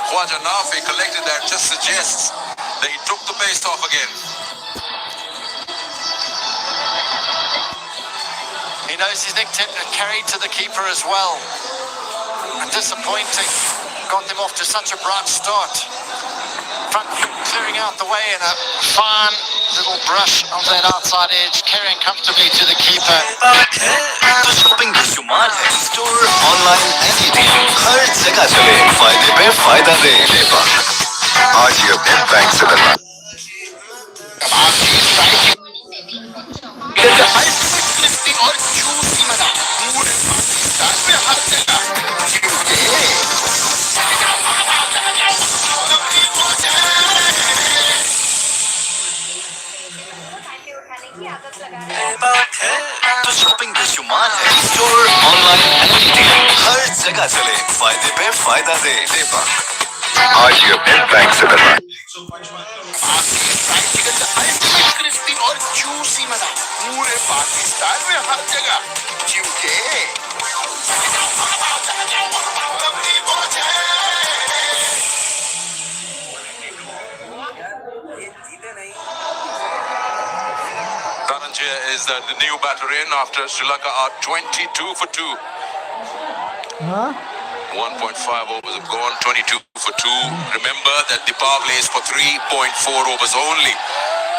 Wajanafi collected that, just suggests that he took the pace off again. He knows his nick tip carried to the keeper as well. Disappointing. Got them off to such a bright start. Front foot clearing out the way and a fine little brush on that outside edge, carrying comfortably to the keeper. तो shopping बेशुमार है, store online anything हर जगह चले, फायदे पे फायदा दे आज ही अपने बैंक से करना और जूसी मजा पूरे पाकिस्तान में हर जगह तो शॉपिंग बेशुमार है, स्टोर ऑनलाइन एनीथिंग हर जगह चले, फायदे पे फायदा दे आज ही अपने बैंक से करना क्रिस्पी और जूसी मजा पूरे पाकिस्तान में हर जगह क्योंकि Is the new batter in after Sri Lanka are 22 for 2. 1.5 overs have gone, 22 for 2. Remember that the power play is for 3.4 overs only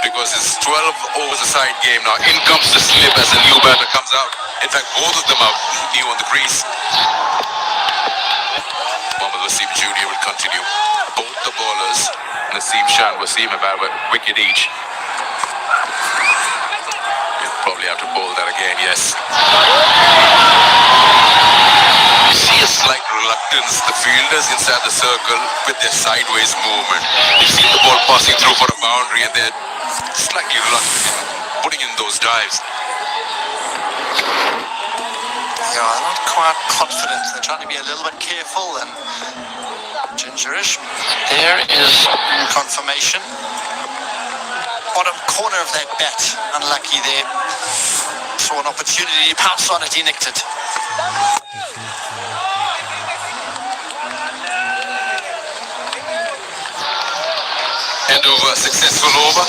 because it's 12 overs a side game. Now in comes the slip as the new batter comes out. In fact, both of them are new on the crease. Mohammad Wasim Jr. will continue. Both the bowlers, Naseem Shah and Wasim, have had a wicket each. Probably have to bowl that again, yes. You see a slight reluctance, the fielders inside the circle with their sideways movement. You see the ball passing through for a boundary and they're slightly reluctant in putting in those dives. Yeah, not quite confident. They're trying to be a little bit careful and gingerish. There is confirmation. Bottom corner of that bat, unlucky there. Saw an opportunity to pounce on it, he nicked it. End over, successful over.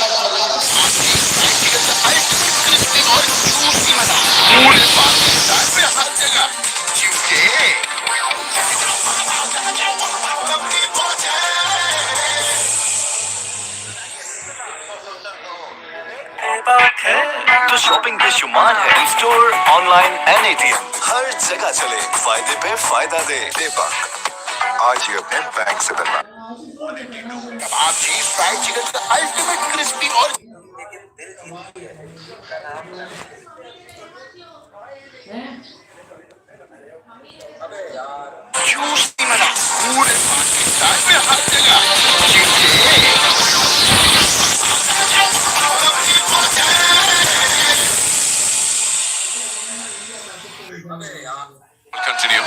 तो shopping बेशुमार है, store online anything हर जगह चले, फायदे पे फायदा दे आज ही अपने बैंक से करना आप चीज फ्राइड चिकन का अल्टीमेट क्रिस्पी और जूसी मजा पूरे पाकिस्तान में हर जगह Continue.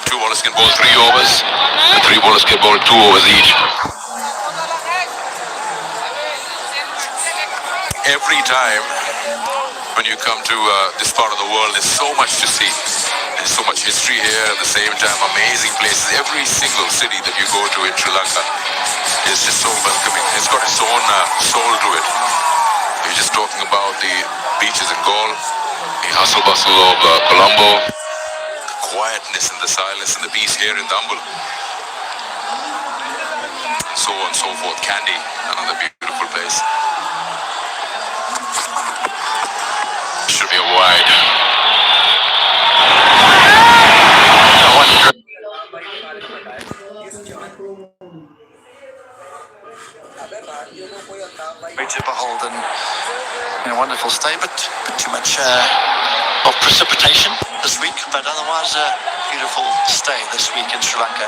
Two bowlers can bowl 3 overs, and 3 bowlers can bowl 2 overs each. Every time when you come to this part of the world, there's so much to see. There's so much history here, at the same time amazing places. Every single city that you go to in Sri Lanka is just so welcoming. It's got its own soul to it. You're just talking about the beaches in Gaul, the hustle bustle of Colombo, the quietness and the silence and the peace here in Dambul. So on and so forth. Kandy, another beautiful place. Should be a wide. Great to behold and in a wonderful state, but too much of precipitation this week, but otherwise a beautiful stay this week in Sri Lanka.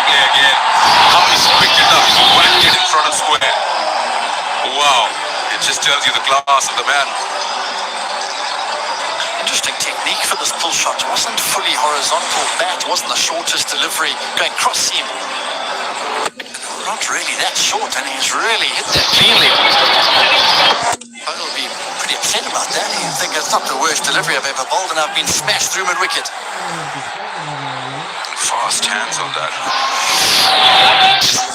replay again. How he's picked it up. He's whacked it in front of square. Wow. It just tells you the class of the man. Interesting technique for this pull shot. It wasn't fully horizontal bat. It wasn't the shortest delivery going cross seam. Not really that short, and he's really hit that cleanly. I'll be pretty upset about that. I think it's not the worst delivery I've ever bowled, and I've been smashed through mid-wicket. Fast hands on that.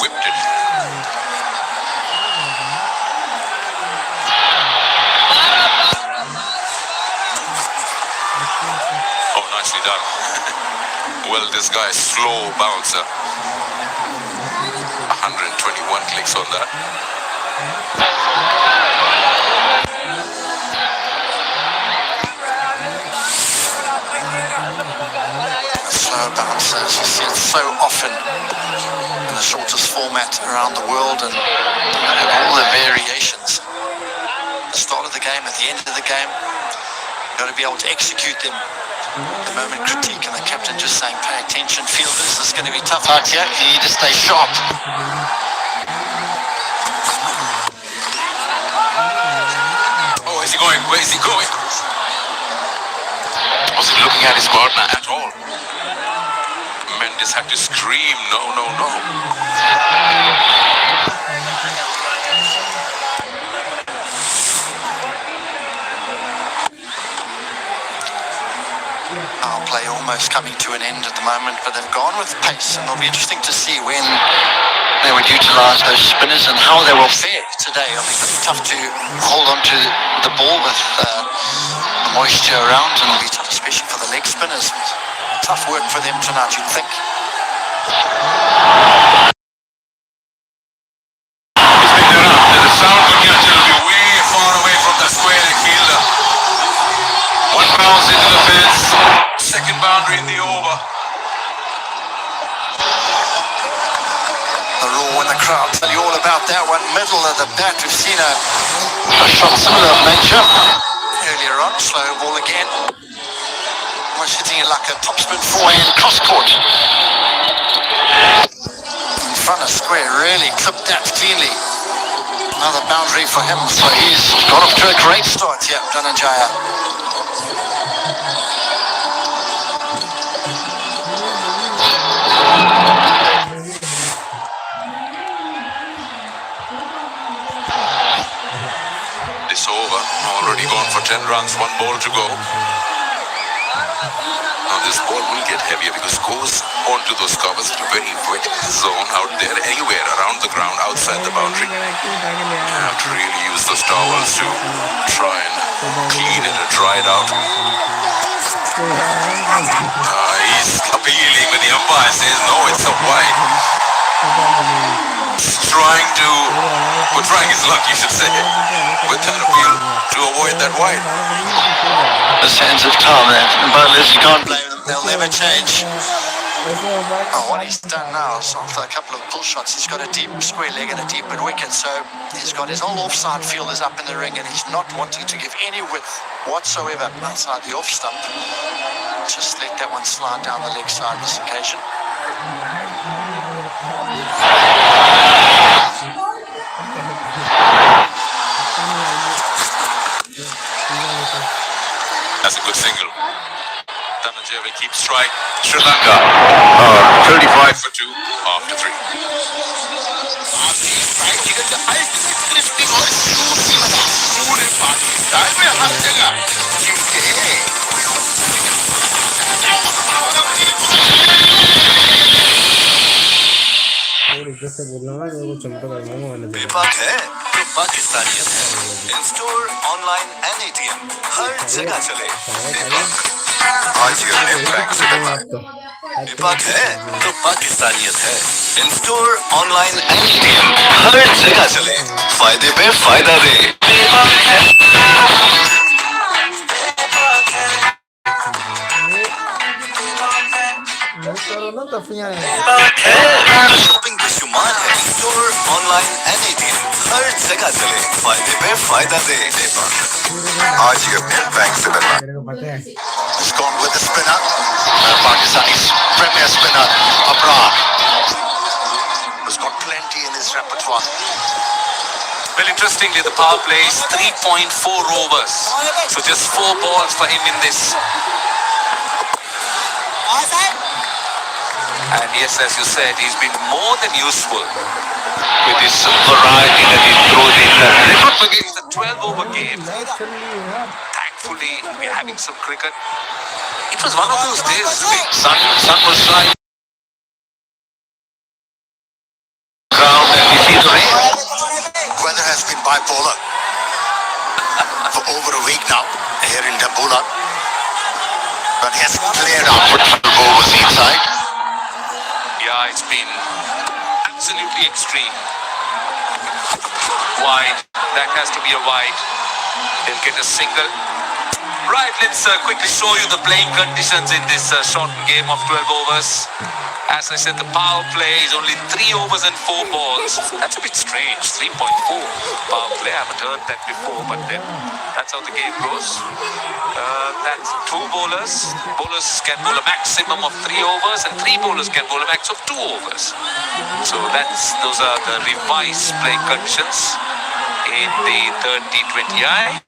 Whipped it. Oh, nicely done. Well, this guy's slow bouncer. 121 clicks on that. Slow bouncers, you see it so often in the shortest format around the world, and all the variations. The start of the game, at the end of the game, you've got to be able to execute them. The moment critique and the captain just saying, pay attention, fielders, this is going to be tough out here. You need to stay sharp. Oh, is he going? Where is he going? Wasn't looking at his partner at all. Mendes had to scream, no, no, no. Our play almost coming to an end at the moment, but they've gone with pace, and it'll be interesting to see when they would utilise those spinners and how they will fare today. I think it'll be tough to hold on to the ball with the moisture around, and it'll be tough, especially for the leg spinners. Tough work for them tonight, you'd think. He's picked it up. There's a sound will catch it. It'll be way far away from the square leg fielder. One bounce into the fence. Second boundary in the over. The roar in the crowd tell you all about that one. Middle of the bat, we've seen a shot similar of nature earlier on. Slow ball again. Was hitting it like a topspin forehand cross court. In front of square, really clipped that cleanly. Another boundary for him, so he's got off to a great start here, Dhananjaya. This over, already gone for 10 runs, 1 ball to go. Now this ball will get heavier because it goes onto those covers. It's a very wet zone out there, anywhere around the ground, outside the boundary. You have to really use those towels to try and clean it and dry it out. He's appealing when the umpire says, no, it's a wide. Trying his luck, you should say, with that appeal to avoid that wide. The sands of time, bowlers, you can't blame them, they'll never change. Oh, what he's done now is after a couple of pull shots, he's got a deep square leg and a deep mid wicket, so he's got his whole offside fielders up in the ring, and he's not wanting to give any width whatsoever outside the off stump. Just let that one slide down the leg side this occasion. That's a good single. Dhananjaya will keep strike. Sri Lanka 35 for 2 after 3. बेबाक है तो पाकिस्तानियत है in store online and ATM हर जगह चले बेबाक आज ही अपने बैंक से करवाएं बेबाक है तो पाकिस्तानियत है in store online and ATM हर जगह चले फायदे पे फायदा दे बेबाक है शॉपिंग बेशुमार है स्टोर ऑनलाइन एंड एटीएम हर जगह चले फायदे पे फायदा दे दीपक आज ही अपने बैंक से बनवा He's gone with the spinner. Pakistani's premier spinner, Abrar, who's got plenty in his repertoire. Well, interestingly, the power play is 3.4 overs. So just 4 balls for him in this. And yes, as you said, he's been more than useful with his variety that he throws in. Let's not forget it's a 12-over game. Thankfully, we're having some cricket. It was one of those days. Sun was shining ground and we see the rain. Weather has been bipolar for over a week now here in Dambulla, but he has cleared out with 12 overs each side. Yeah, it's been absolutely extreme. Wide, that has to be a wide. They'll get a single. Right, let's quickly show you the playing conditions in this shortened game of 12 overs. As I said, the power play is only 3 overs and 4 balls. That's a bit strange, 3.4 power play. I haven't heard that before, but then that's how the game goes. That's 2 bowlers. Bowlers can bowl a maximum of 3 overs and 3 bowlers can bowl a max of 2 overs. So those are the revised playing conditions in the third T20I.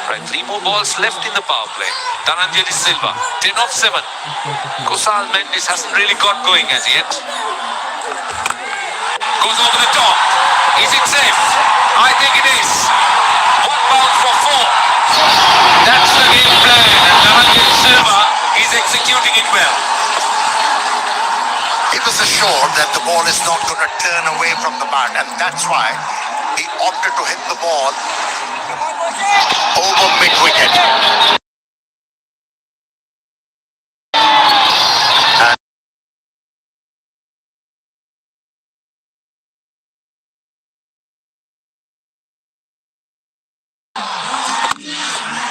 Right, 3 more balls left in the power play. Dhananjay Silva, 10 off 7. Kusal Mendis hasn't really got going as yet. Goes over the top. Is it safe? I think it is. 1 bounce for 4. That's the game plan. And Dhananjay Silva is executing it well. He was assured that the ball is not going to turn away from the bat, and that's why he opted to hit the ball over mid-wicket.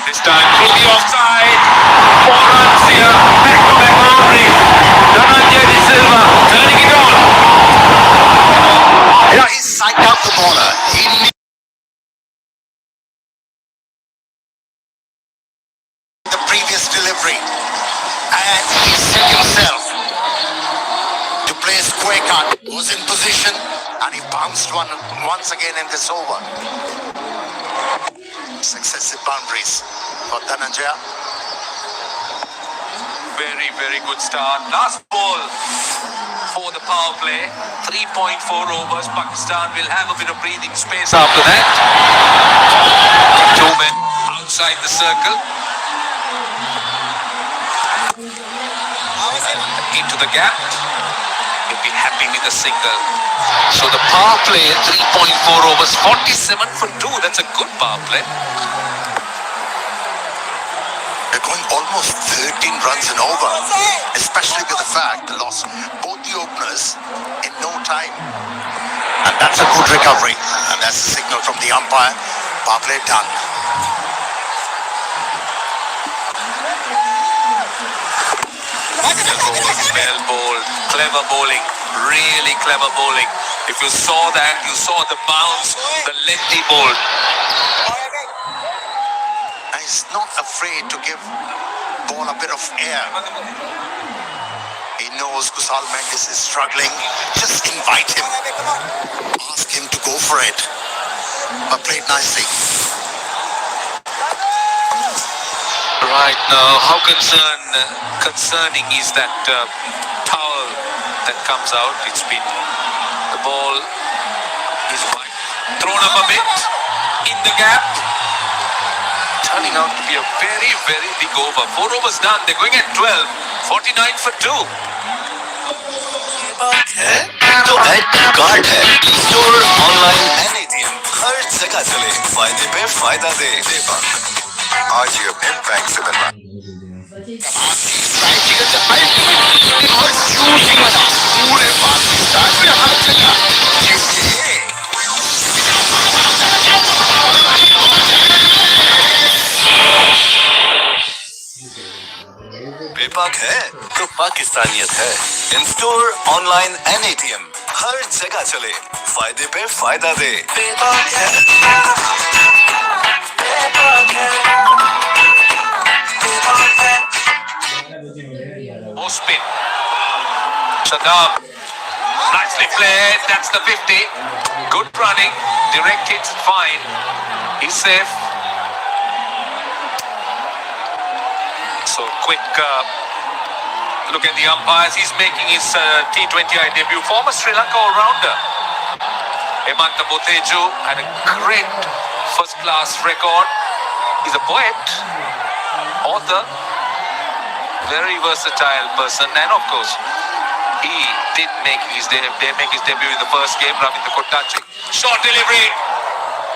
This time through the offside. 4 runs here. Back-to-back boundaries. Dhananjay Silva turning it on. Yeah, he psyched out the bowler. He knew the previous delivery, and he set himself to play a square cut. Was in position, and he bounced one once again in this over. Successive boundaries for Dhananjaya. Very, very good start. Last ball for the power play. 3.4 overs. Pakistan will have a bit of breathing space after that. 2 men outside the circle. Into the gap. He'll be happy with a single. So the power play, 3.4 overs, 47 for 2. That's a good power play. They're going almost 13 runs and over, especially with the fact they lost both the openers in no time. And that's a good recovery. And that's a signal from the umpire. Power play done. Well bowled, clever bowling, really clever bowling. If you saw that, you saw the bounce, the lengthy bowl. And he's not afraid to give ball a bit of air. He knows Kusal Mendis is struggling. Just invite him. Ask him to go for it. But played nicely. Right now, how concerning is that towel that comes out? It's been, the ball is thrown up a bit in the gap. Turning out to be a very, very big over. 4 overs done. They're going at 12. 49 for 2. तो card है store online एनएटीएम हर जगह चले फायदे पे फायदा दे दीपक आज ही अपने bank से बनवा पूरे पाकिस्तान में हर जगह बेपाक है तो पाकिस्तानियत है इन स्टोर ऑनलाइन एनएटीएम हर जगह चले, फायदे पे फायदा दे। More spin. Shadab. Nicely played. That's the 50. Good running. Direct hits. Fine. He's safe. So quick look at the umpires. He's making his T20I debut. Former Sri Lanka all-rounder. Hemanta Boteju had a great first-class record. He's a poet, author, very versatile person, and of course, he did make his debut in the first game, Ravindra Kottachi. Short delivery.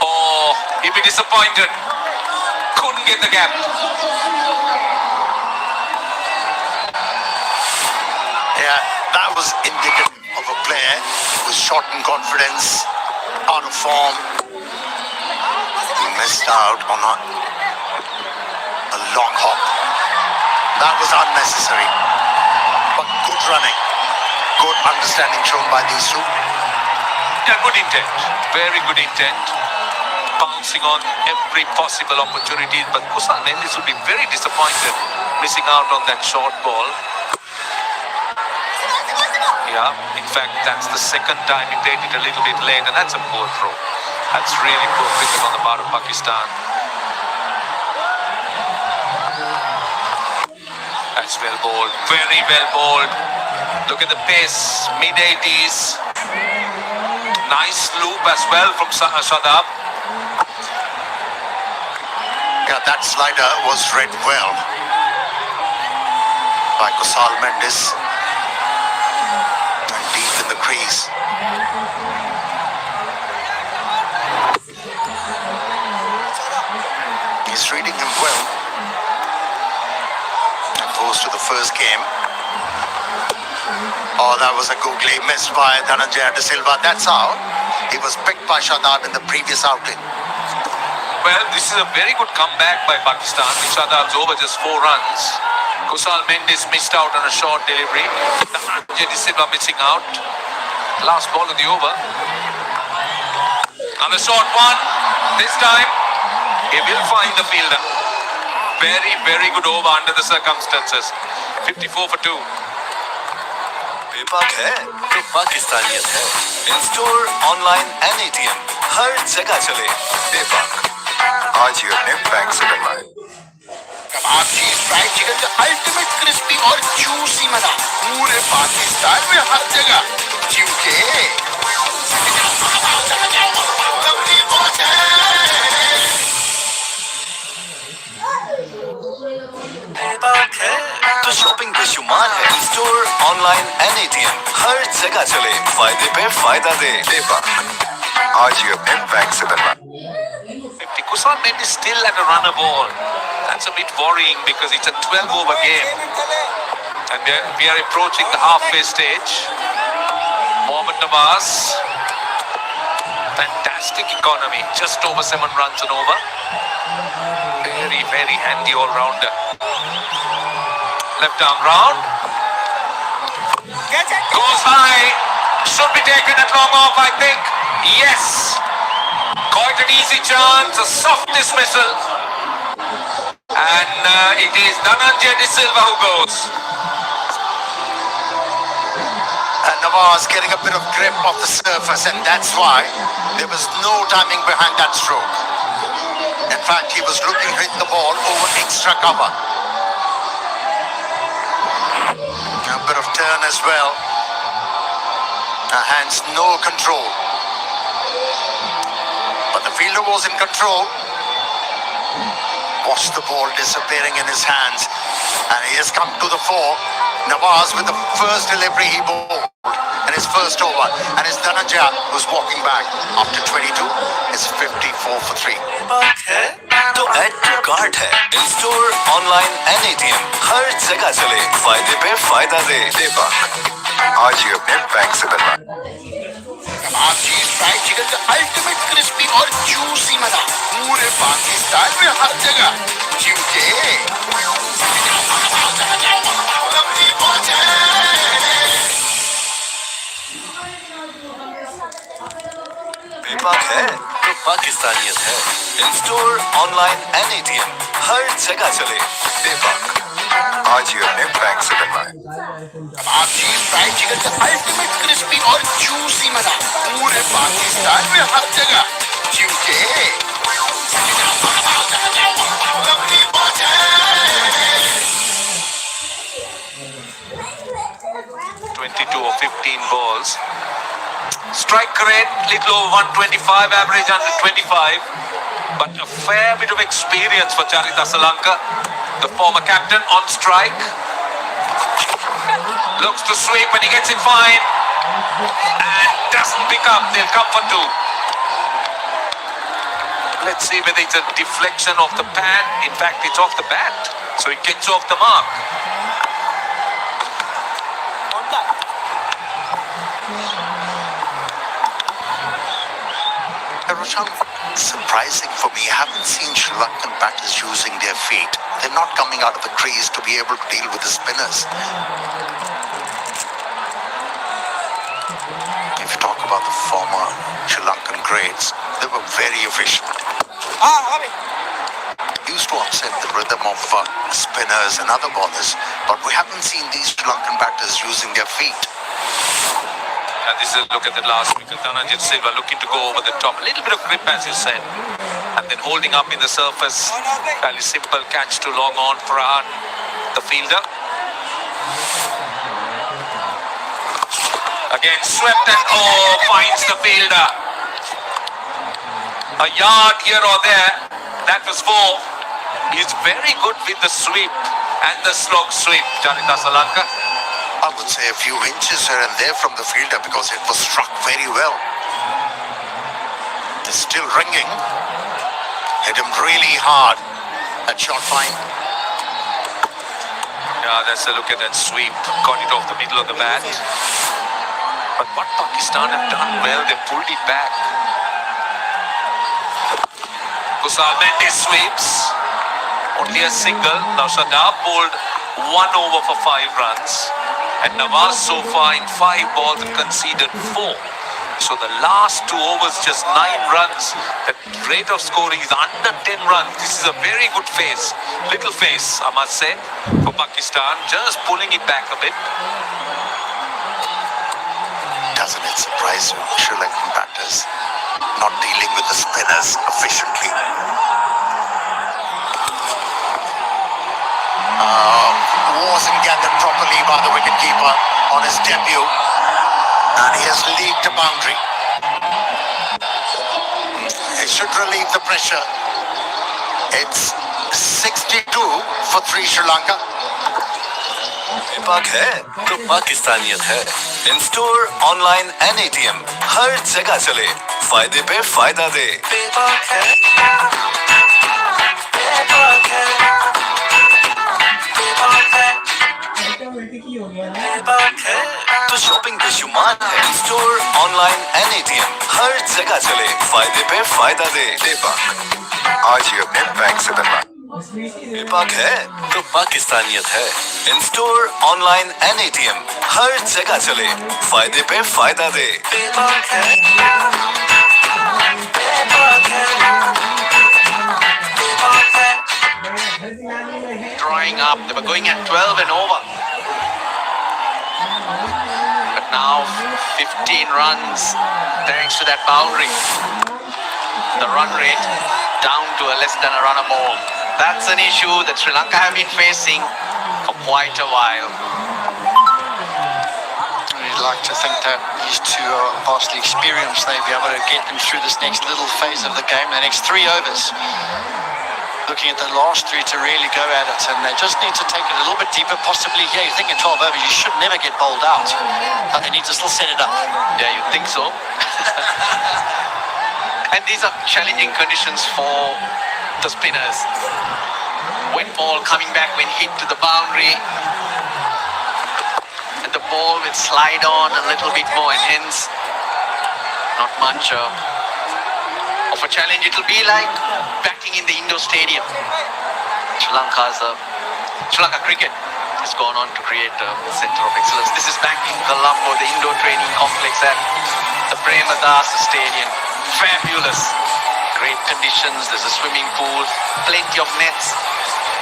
Oh, he'd be disappointed. Couldn't get the gap. Yeah, that was indicative of a player who was short in confidence, out of form. He missed out on a long hop. That was unnecessary. But good running, good understanding shown by these two. Yeah, good intent. Very good intent. Bouncing on every possible opportunity. But Kusal Mendis would be very disappointed missing out on that short ball. Yeah, in fact, that's the second time he played it a little bit late, and that's a poor throw. That's really poor cricket on the part of Pakistan. That's well bowled, very well bowled. Look at the pace, mid-80s. Nice loop as well from Shadab. Yeah, that slider was read well by Kusal Mendis. And deep in the crease. He's reading him well. Opposed to the first game. Oh, that was a googly miss by Dhananjaya De Silva. That's how he was picked by Shadab in the previous outing. Well, this is a very good comeback by Pakistan. With Shadab's over just 4 runs. Kusal Mendis missed out on a short delivery. Dhananjaya De Silva missing out. Last ball of the over. And a short one. This time, he will find the fielder. Very, very good over under the circumstances. 54 for 2. बेबाक है तो पाकिस्तानियत है। In store, online and ATM, हर जगह चले। बेबाक आज ही अपने बैंक से बनवाएं। कबाब चीज फ्राइड चिकन का अल्टीमेट क्रिस्पी और जूसी मजा पूरे पाकिस्तान में हर जगह क्योंकि तो शॉपिंग बेशुमार है। स्टोर, ऑनलाइन एंड ATM, हर जगह चले। फायदे पे फायदा दे। बेबाक आज ही अपने बैंक से बनवाएं। Kusal Mendis still at a runner ball. That's a bit worrying because it's a 12-over game. And we are approaching the halfway stage. Mohammad Nawaz. Fantastic economy. Just over 7 runs and over. Very, very handy all-rounder. Left arm round. Goes high. Should be taken at long off, I think. Yes. Quite an easy chance. A soft dismissal. And it is Dhananjaya De Silva who goes. And Nawaz getting a bit of grip off the surface, and that's why there was no timing behind that stroke. In fact, he was looking to hit the ball over extra cover. A bit of turn as well. Hands no control. But the fielder was in control. Watch the ball disappearing in his hands. And he has come to the fore. Nawaz with the first delivery he bowled in his first over. And it's Dhananjaya who's walking back after 22. It's 54 for 3. तो add to cart है। In store, online and ATM, हर जगह चले। फायदे पे फायदा दे। बेबाक आज ही अपने बैंक से बनवाएं। कबाब चीज फ्राइड चिकन का अल्टीमेट क्रिस्पी और जूसी मजा पूरे पाकिस्तान में हर जगह क्योंकि बेबाक है तो पाकिस्तानियत है। In store, online and ATM हर जगह चले बेबाक। आज ही अपने बैंक से बनवाएं। आपकी फ्राइड चिकन का अल्टीमेट क्रिस्पी और जूसी मजा पूरे पाकिस्तान में हर जगह, क्योंकि 22 or 15 balls. Strike rate, little over 125, average under 25. But a fair bit of experience for Charita Sri Lanka. The former captain on strike. Looks to sweep and he gets it fine. And doesn't pick up, they'll come for two. Let's see whether it's a deflection off the pan. In fact, it's off the bat. So it gets off the mark. Roshan, surprising for me, I haven't seen Sri Lankan batters using their feet. They're not coming out of the crease to be able to deal with the spinners. If you talk about the former Sri Lankan greats, they were very efficient. Used to upset the rhythm of spinners and other bowlers, but we haven't seen these Sri Lankan batters using their feet. And this is a look at the last wicket. Dhananjit Silva looking to go over the top. A little bit of grip, as you said. And then holding up in the surface. Fairly simple catch to long on for Farhan, the fielder. Again swept and finds the fielder. A yard here or there. That was four. He's very good with the sweep and the slog sweep, Charita Sri Lanka. I would say a few inches here and there from the fielder because it was struck very well. It's still ringing. Hit him really hard. That shot fine. Yeah, that's a look at that sweep. Got it off the middle of the bat. But what Pakistan have done well, they pulled it back. Kusal Mendes sweeps. Only a single. Now Shadab bowled 1 over for 5 runs. And Nawaz so far in 5 balls conceded 4. So the last 2 overs just 9 runs. The rate of scoring is under 10 runs. This is a very good face. Little face, I must say, for Pakistan. Just pulling it back a bit. Doesn't it surprise you, Sri Lankan batters not dealing with the spinners efficiently? Wasn't gathered properly by the wicketkeeper on his debut, and he has leaked a boundary. It should relieve the pressure. It's 62 for 3 Sri Lanka. बेबाक है तो पाकिस्तानियत है। In store, online and ATM हर जगह चले फायदे पे फायदा दे बेबाक है। तो शॉपिंग बेशुमार है। स्टोर, ऑनलाइन एंड ATM हर जगह चले फायदे पे फायदा दे बेबाक। आज ही अपने बैंक से बनवा। बेबाक है तो पाकिस्तानियत है। In store, online and ATM हर जगह चले फायदे पे फायदा दे बेबाक है। Drawing up, they were going at 12 and over. But now 15 runs thanks to that boundary. The run rate down to a less than a run a more. That's an issue that Sri Lanka have been facing for quite a while. You'd like to think that these two are vastly experienced. They'll be able to get them through this next little phase of the game, the next 3 overs. Looking at the last 3 to really go at it, and they just need to take it a little bit deeper, possibly. Yeah, you think in 12 overs, you should never get bowled out, but they need to still set it up. Yeah, you'd think so. And these are challenging conditions for the spinners. Wet ball coming back when hit to the boundary, and the ball will slide on a little bit more, and hence not much of a challenge. It'll be like batting in the indoor stadium. Sri Lanka cricket has gone on to create a centre of excellence. This is back in Colombo, the indoor training complex at the Premadasa Stadium. Fabulous. Great conditions. There's a swimming pool, plenty of nets,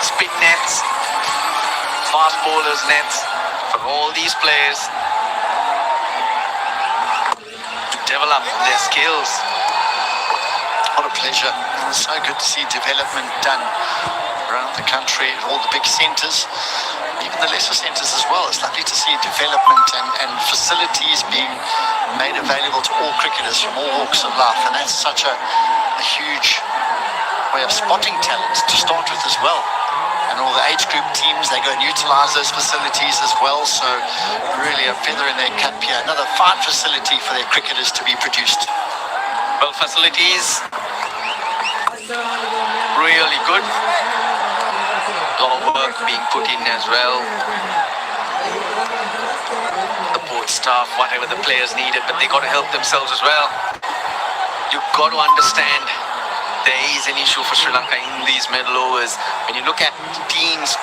spin nets, fast bowlers nets for all these players to develop their skills. What a pleasure. It's so good to see development done around the country at all the big centres, even the lesser centres as well. It's lovely to see development and facilities being made available to all cricketers from all walks of life, and that's such a huge way of spotting talent to start with as well. And all the age group teams, they go and utilise those facilities as well, so really a feather in their cap here. Another fine facility for their cricketers to be produced. Well, facilities really good. A lot of work being put in as well. The board staff, whatever the players needed, but they got to help themselves as well. You've got to understand there is an issue for Sri Lanka in these middle overs. When you look at teams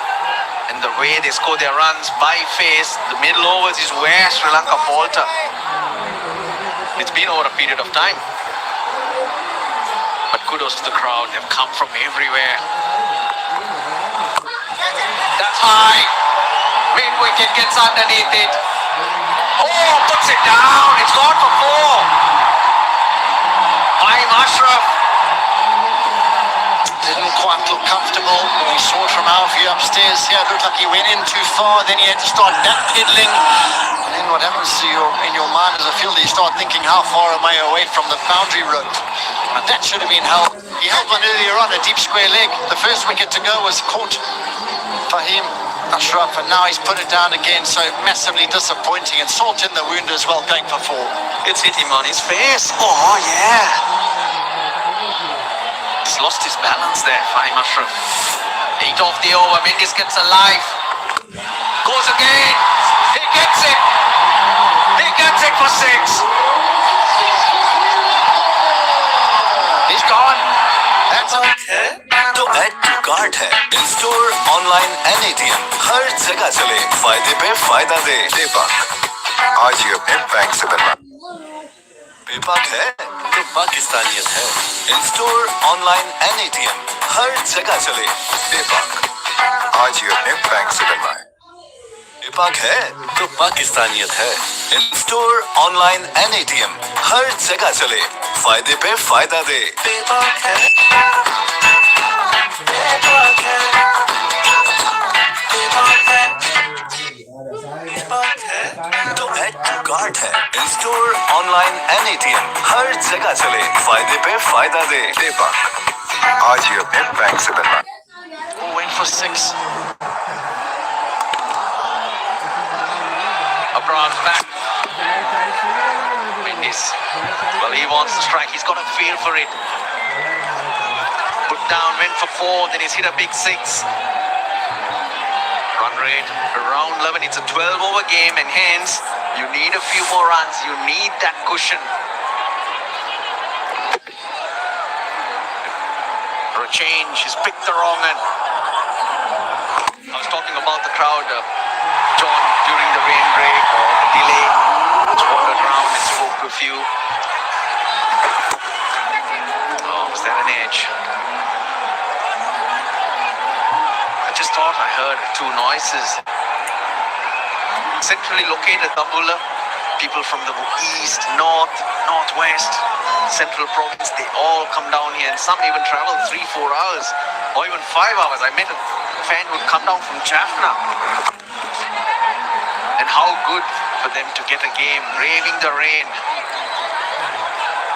and the way they score their runs by face, the middle overs is where Sri Lanka falter. It's been over a period of time. But kudos to the crowd, they've come from everywhere. That's high. Mid-wicket gets underneath it. Oh, puts it down. It's gone for 4. I'm Ashraf. Didn't quite look comfortable. We saw it from our view upstairs here. It looked like he went in too far. Then he had to start backpedaling. And then what happens to in your mind as a fielder, you start thinking how far am I away from the boundary rope. And that should have been held. He held one earlier on, a deep square leg. The first wicket to go was caught for him, Ashraf, and now he's put it down again, so massively disappointing, and salt in the wound as well, going for 4. It's hit him on his face. Oh, yeah. He's lost his balance there, Fahim Ashraf. 8 off the over, Mendes gets a life. Goes again. He gets it. He gets it for 6. He's gone. That's okay. तो add to card है, in store, online and ATM, हर जगह चले, फायदे पे फायदा दे। पेपाक, आज ही अपने bank से बनवा। पेपाक है तो पाकिस्तानियत है। In store, online and ATM, हर जगह चले। पेपाक, आज ही अपने बैंक से बनवाएं। पेपाक है तो पाकिस्तानियत है। In store, online and ATM, हर जगह चले, फायदे पे फायदा दे। पेपाक है। तो ऐड टू कार्ड है, in store, online and ATM, हर जगह चले, फायदे पे फायदा दे। पेपाक, आज ही अपने बैंक से बनवा। Went for 6. Abram's back. Mendes. Well, he wants to strike. He's got a feel for it. Put down, went for 4. Then he's hit a big 6. Run rate around 11. It's a 12-over game, and hence you need a few more runs. You need that cushion. For a change, he's picked the wrong end. I was talking about the crowd, John, during the rain break or the delay. Just wandered around and spoke to a few. Oh, was that an edge? I just thought I heard 2 noises. Centrally located Tambula, people from the east, north, northwest, central province, they all come down here, and some even travel 3-4 hours or even 5 hours. I met a fan who'd come down from Jaffna, and how good for them to get a game, braving the rain.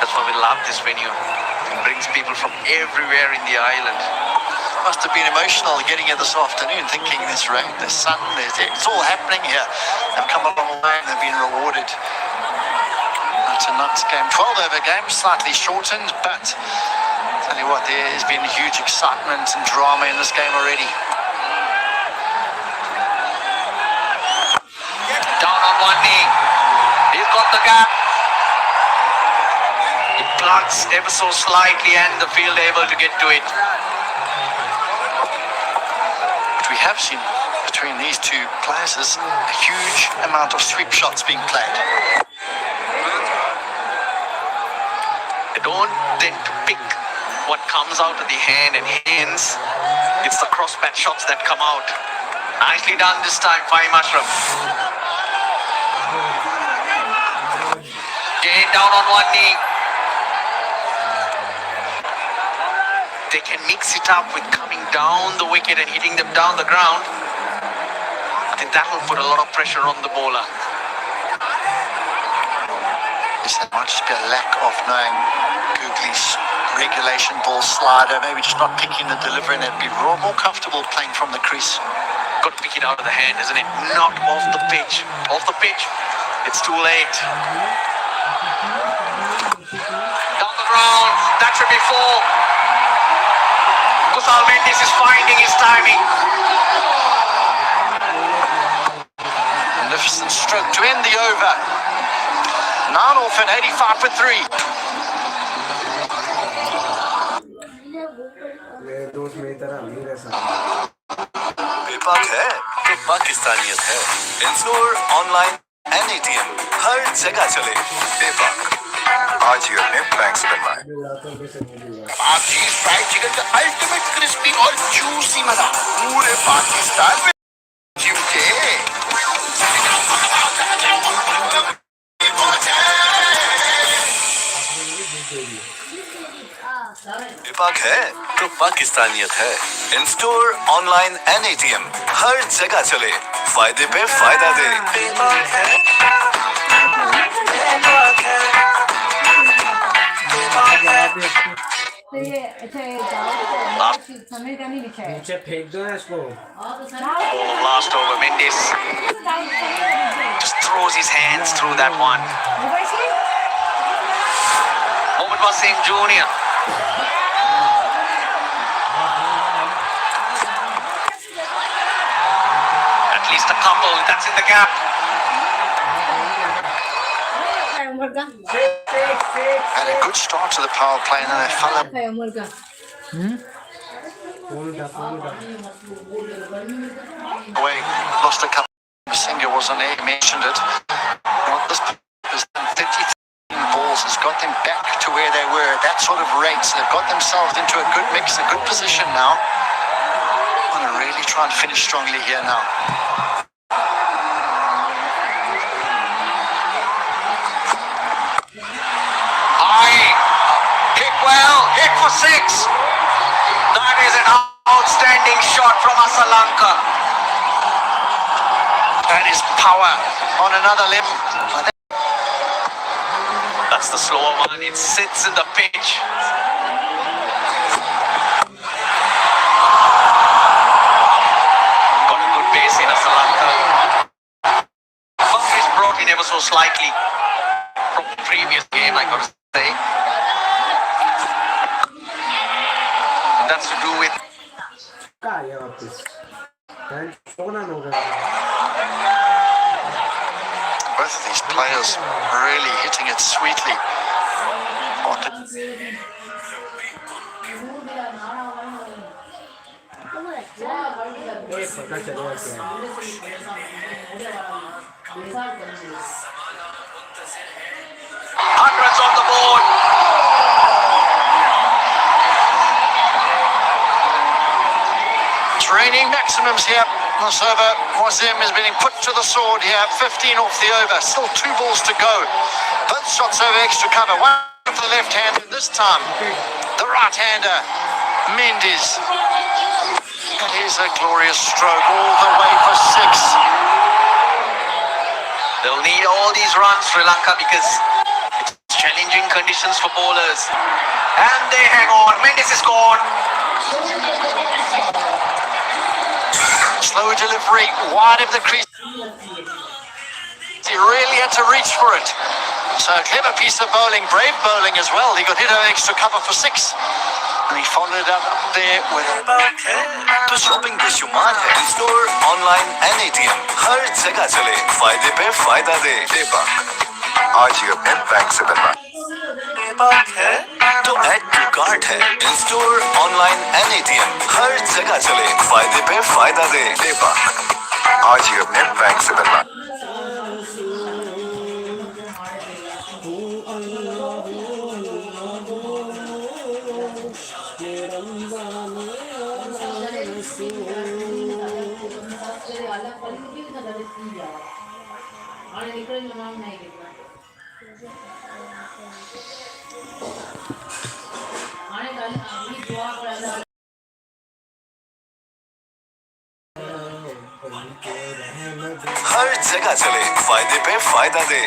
That's why we love this venue. It brings people from everywhere in the island. Must have been emotional getting here this afternoon, thinking this rain, the sun, it's all happening here. They've come a long way and they've been rewarded. Tonight's game, 12-over game, slightly shortened, but tell you what, there has been huge excitement and drama in this game already. Down on one knee. He's got the gap. He plugs ever so slightly and the field able to get to it. What we have seen between these 2 players is a huge amount of sweep shots being played. They don't don't tend to pick what comes out of the hand, and hence it's the cross-bat shots that come out. Nicely done this time, Fahim Ashraf. Getting down on one knee. They can mix it up with coming down the wicket and hitting them down the ground. I think that will put a lot of pressure on the bowler. There might just be a lack of knowing Googly's regulation ball slider, maybe just not picking the delivery, and they'd be more comfortable playing from the crease. Got to pick it out of the hand, isn't it? Not off the pitch. Off the pitch. It's too late. Down the ground. That should be four. Kusal Mendis is finding his timing. Magnificent stroke to end the over. 9 off and 85 for 3. बेबाक है तो पाकिस्तानियत है। In store online एनएटीएम हर जगह चले। बेबाक आज ही अपने बैंक से बनवाएं। आपकी फ्राइड चिकन का अल्टीमेट क्रिस्पी और जूसी मजा पूरे पाकिस्तान में चिमटे। बेबाक है तो पाकिस्तानियत है। इंस्टोर ऑनलाइन एनएटीएम हर जगह चले। फायदे पे फायदा दे। बेबाक है। नीचे फेंक दो ना इसको। Ball of last over, Mendis just throws his hands through that one. Mohammad Wasim Jr. At least a couple, that's in the gap. Had a good start to the power play, and then they fell up. Away, lost a couple. Singer wasn't there, he mentioned it. What this has done 53 balls has got them back to where they were at that sort of rate. So they've got themselves into a good mix, a good position now. Want to really try and finish strongly here now. Hit well, hit for 6. That is an outstanding shot from Sri Lanka. That is power on another level. That's the slower one. It sits in the pitch. Got a good base in Sri Lanka. Boundaries brought in ever so slightly from the previous game, I got to say. That's to do with both of these players really hitting it sweetly. hundreds on the board. Training maximums here. This over, Wasim is being put to the sword here. 15 off the over. Still 2 balls to go. Both shots over extra cover. One for the left hand, and this time the right-hander, Mendes. It is a glorious stroke all the way for 6. They'll need all these runs, Sri Lanka, because it's challenging conditions for bowlers. And they hang on. Mendes is gone. Slow delivery, wide of the crease. He really had to reach for it. So a clever piece of bowling, brave bowling as well. He got hit over extra cover for 6. And he followed it up there with तो shopping बेशुमार है। In store online एनएटीएम हर जगह चले। फायदे पे फायदा दे। बेबाक आज ही अपने बैंक से बनवाएं। बेबाक है तो ऐड टू कार्ट है। इंस्टोर ऑनलाइन एनएटीएम हर जगह चले। फायदे पे फायदा दे। बेबाक आज ही अपने बैंक से बनवाएं। हर जगह चले फायदे पे फायदा दे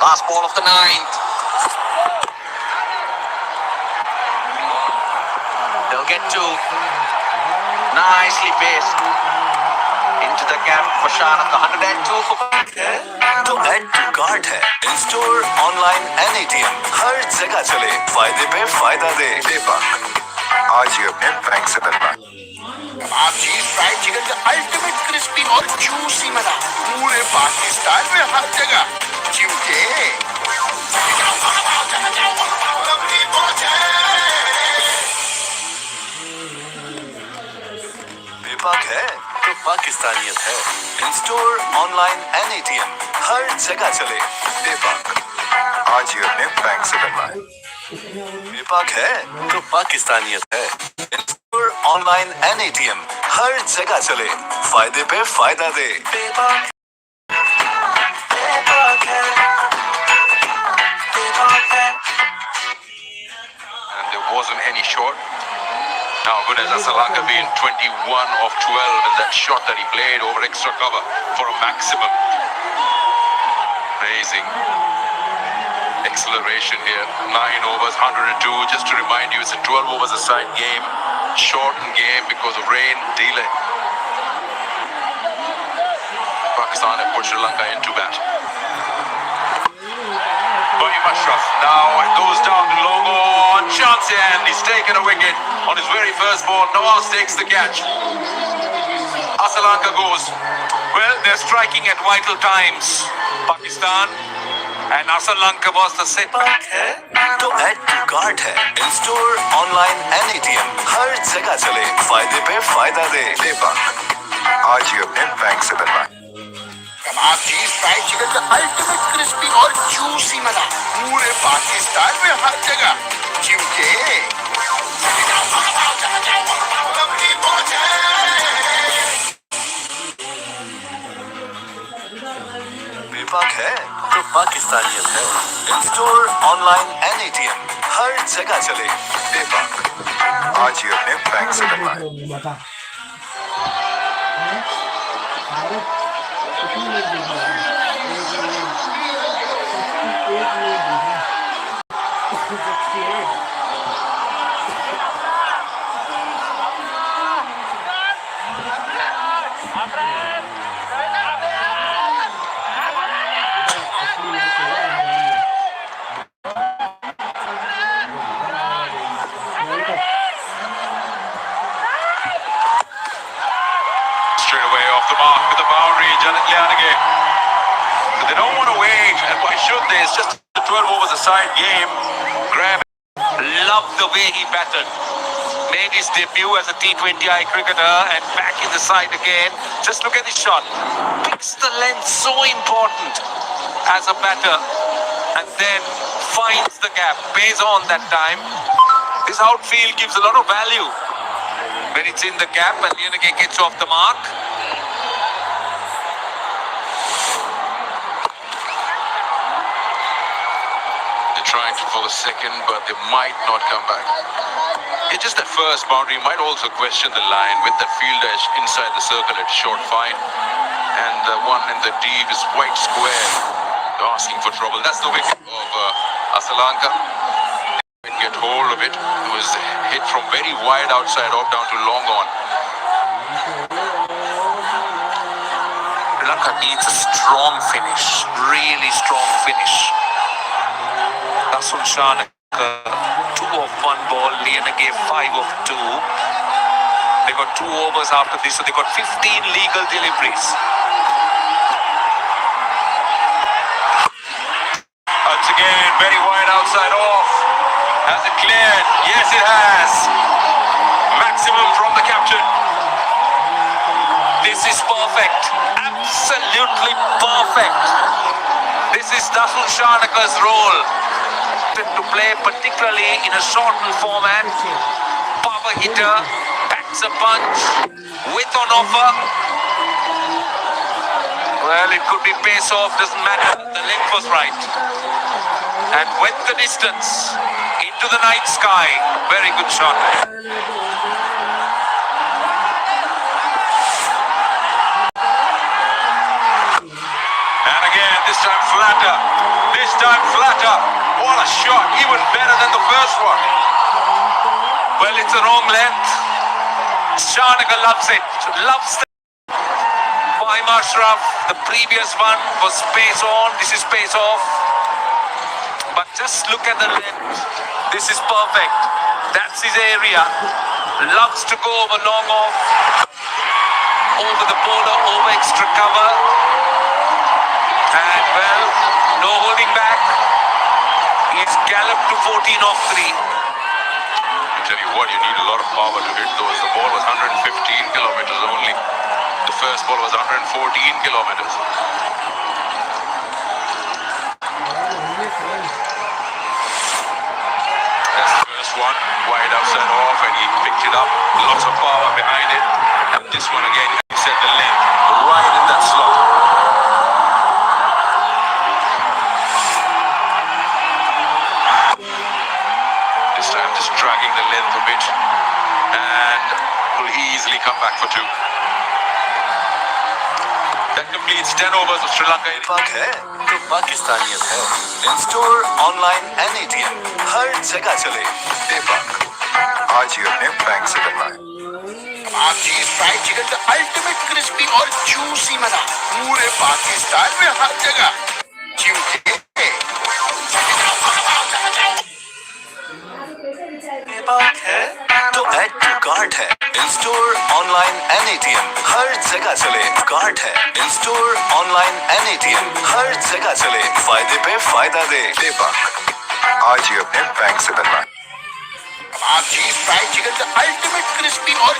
Last ball of the ninth. They'll get to nicely based into the gap for Shan at the 102 for तो ऐड टू कार्ड है in store online and ATM हर जगह चले फायदे पे फायदा दे आज ही अपने बैंक से बनवाएं। आप चीज फ्राइड चिकन का अल्टीमेट क्रिस्पी और जूसी मजा पूरे पाकिस्तान में हर जगह क्योंकि बेपाक है तो पाकिस्तानियत है in store online and ATM हर जगह चले बेपाक आज ही अपने बैंक से बनवाएं। बेपाक है तो पाकिस्तानियत है in store online and ATM हर जगह चले फायदे पे फायदा दे बेपाक And there wasn't any shot. How good has Sri Lanka been? 21 of 12 in that shot that he played over extra cover for a maximum. Amazing acceleration here. 9 overs, 102. Just to remind you, it's a 12 overs a side game. Shortened game because of rain delay. Pakistan have put Sri Lanka into bat. Ashraf now it goes down to long on chance and he's taken a wicket on his very first ball. Nawaz takes the catch. Sri Lanka goes. Well, they're striking at vital times. Pakistan and Sri Lanka was the setback. तो add to card है in store online and ATM हर जगह चले फायदे पे फायदा दे बेपाक आज ही अपने बैंक से बनवाएं। कबाब चीज फ्राइड चिकन का अल्टीमेट क्रिस्पी और जूसी मजा पूरे पाकिस्तान में हर जगह क्योंकि बेपाक है तो पाकिस्तानियत है in store online and ATM हर जगह चले बेपाक आज ही अपने बैंक से बनवाएं। Straight away off the mark with the boundary, Janet Lianage. But they don't want to wait, and why should they? It's just a 12 overs a side game. Graham loved the way he batted. Made his debut as a T20I cricketer and back in the side again. Just look at his shot. Picks the length, so important as a batter. And then finds the gap, pays on that time. This outfield gives a lot of value when it's in the gap and Lianage gets off the mark. They're trying for the second, but they might not come back. It's just the first boundary. Might also question the line with the fielder inside the circle at short fine, and the one in the deep is quite square. They're asking for trouble. That's the wicket of Sri Lanka. Get hold of it. It was hit from very wide outside off down to long on. Sri Lanka needs a strong finish, really strong finish. Rasul Shan, 2 of 1 ball, Lianage 5 of 2. They got 2 overs after this, so they got 15 legal deliveries. Once again, very wide outside Yes, it has. Maximum from the captain. This is perfect. Absolutely perfect. This is Dasun Shanaka's role to play, particularly in a shortened format. Power hitter, packs a punch, with on offer. Well, it could be pace off, doesn't matter. The length was right. And went the distance into the night sky. Very good shot. And again, this time flatter. This time flatter. What a shot. Even better than the first one. Well, it's the wrong length. Shanaka loves it. Loves the Faim Ashraf. The previous one was pace on. This is pace off. But just look at the length. This is perfect. That's his area. Loves to go over long off. Over the bowler, over extra cover. And well, no holding back. He's galloped to 14 off 3. I tell you what, you need a lot of power to hit those. The ball was 115 kilometers only. The first ball was 114 kilometers. That's the first one. Wide outside off, and he picked it up. Lots of power behind it. And this one again, he set the length right in that slot. This time just dragging the length a bit, and will easily come back for 2. That completes 10 overs of Sri Lanka. पाक है तो पाकिस्तानियत है। In store, online and ATM हर जगह चले। दीपक आज ही अपने bank से बनवाएं। आप चीज फ्राइड चिकन का अल्टीमेट क्रिस्पी और जूसी मजा पूरे पाकिस्तान में हर जगह। क्योंकि दीपक है तो ऐड टू कार्ट है। In store, online and ATM हर जगह चले। कार्ट है in store, online and ATM हर जगह चले। फायदे पे फायदा दे। दीपक आज ही अपने बैंक से बनवाएं। आप चीज फ्राइड चिकन का अल्टीमेट क्रिस्पी और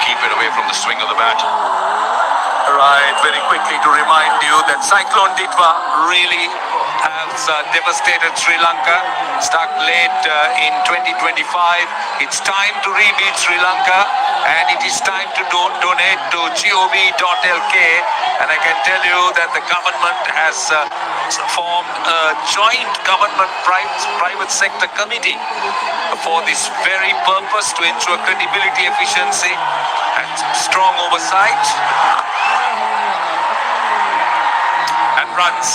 Keep it away from the swing of the bat. Right, very quickly to remind you that Cyclone Ditwa really has devastated Sri Lanka. Stuck late in 2025. It's time to rebuild Sri Lanka, and it is time to donate to gov.lk. And I can tell you that the government has formed a joint government private sector committee for this very purpose, to ensure credibility, efficiency and strong oversight and runs.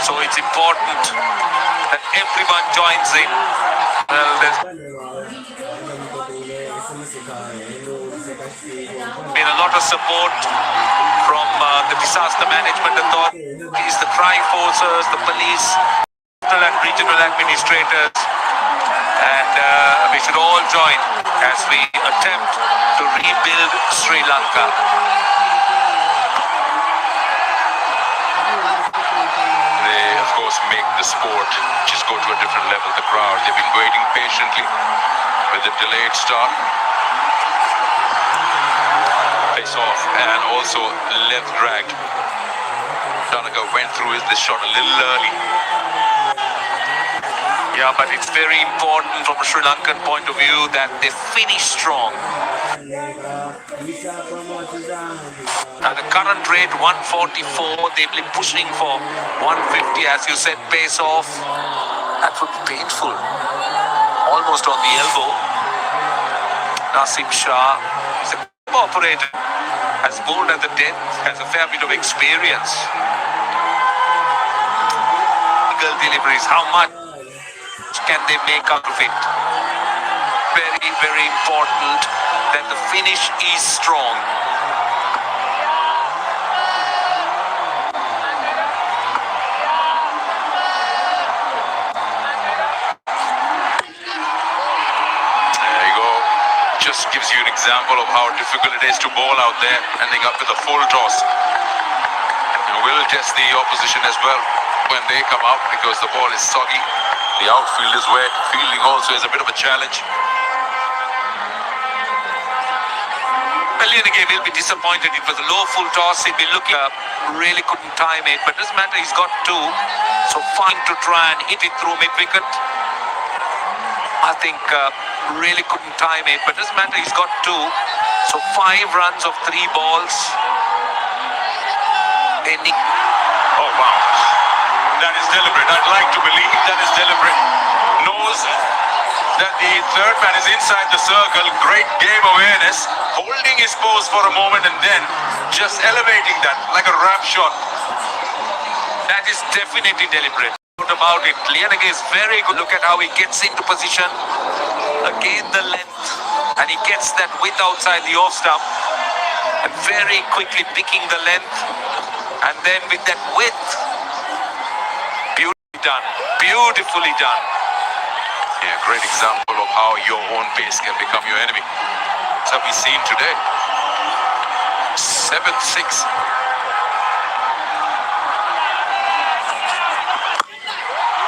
So it's important that everyone joins in. Well, there's been a lot of support from the disaster management authorities, the crime forces, the police, and regional administrators, and we should all join as we attempt to rebuild Sri Lanka. They, of course, make the sport just go to a different level. The crowd, they've been waiting patiently with the delayed start. Face off and also left dragged. Tanaka went through this shot a little early. Yeah, but it's very important from a Sri Lankan point of view that they finish strong. At the current rate 144, they'll be pushing for 150, as you said, pace off. That would be painful. Almost on the elbow. Nasim Shah is a operator, has bowled at the 10th, has a fair bit of experience. Deliveries, how much can they make out of it? Very, very important that the finish is strong. example of how difficult it is to bowl out there, ending up with a full toss. And will test the opposition as well when they come out because the ball is soggy. The outfield is wet. Fielding also is a bit of a challenge. Again, will be disappointed. It was a low full toss. He'd be looking up. Really couldn't time it. But doesn't matter. He's got two. So fine to try and hit it through mid-wicket. I think really couldn't time it. But doesn't matter. He's got two. So 5 runs of 3 balls. Oh, wow. That is deliberate. I'd like to believe that is deliberate. Knows that the third man is inside the circle. Great game awareness. Holding his pose for a moment and then just elevating that like a wrap shot. That is definitely deliberate. About it. Lianage is very good. Look at how he gets into position. Again, the length. And he gets that width outside the off stump. And very quickly picking the length. And then with that width. Beautifully done. Beautifully done. Yeah, great example of how your own pace can become your enemy. That's what we've seen today. 7-6.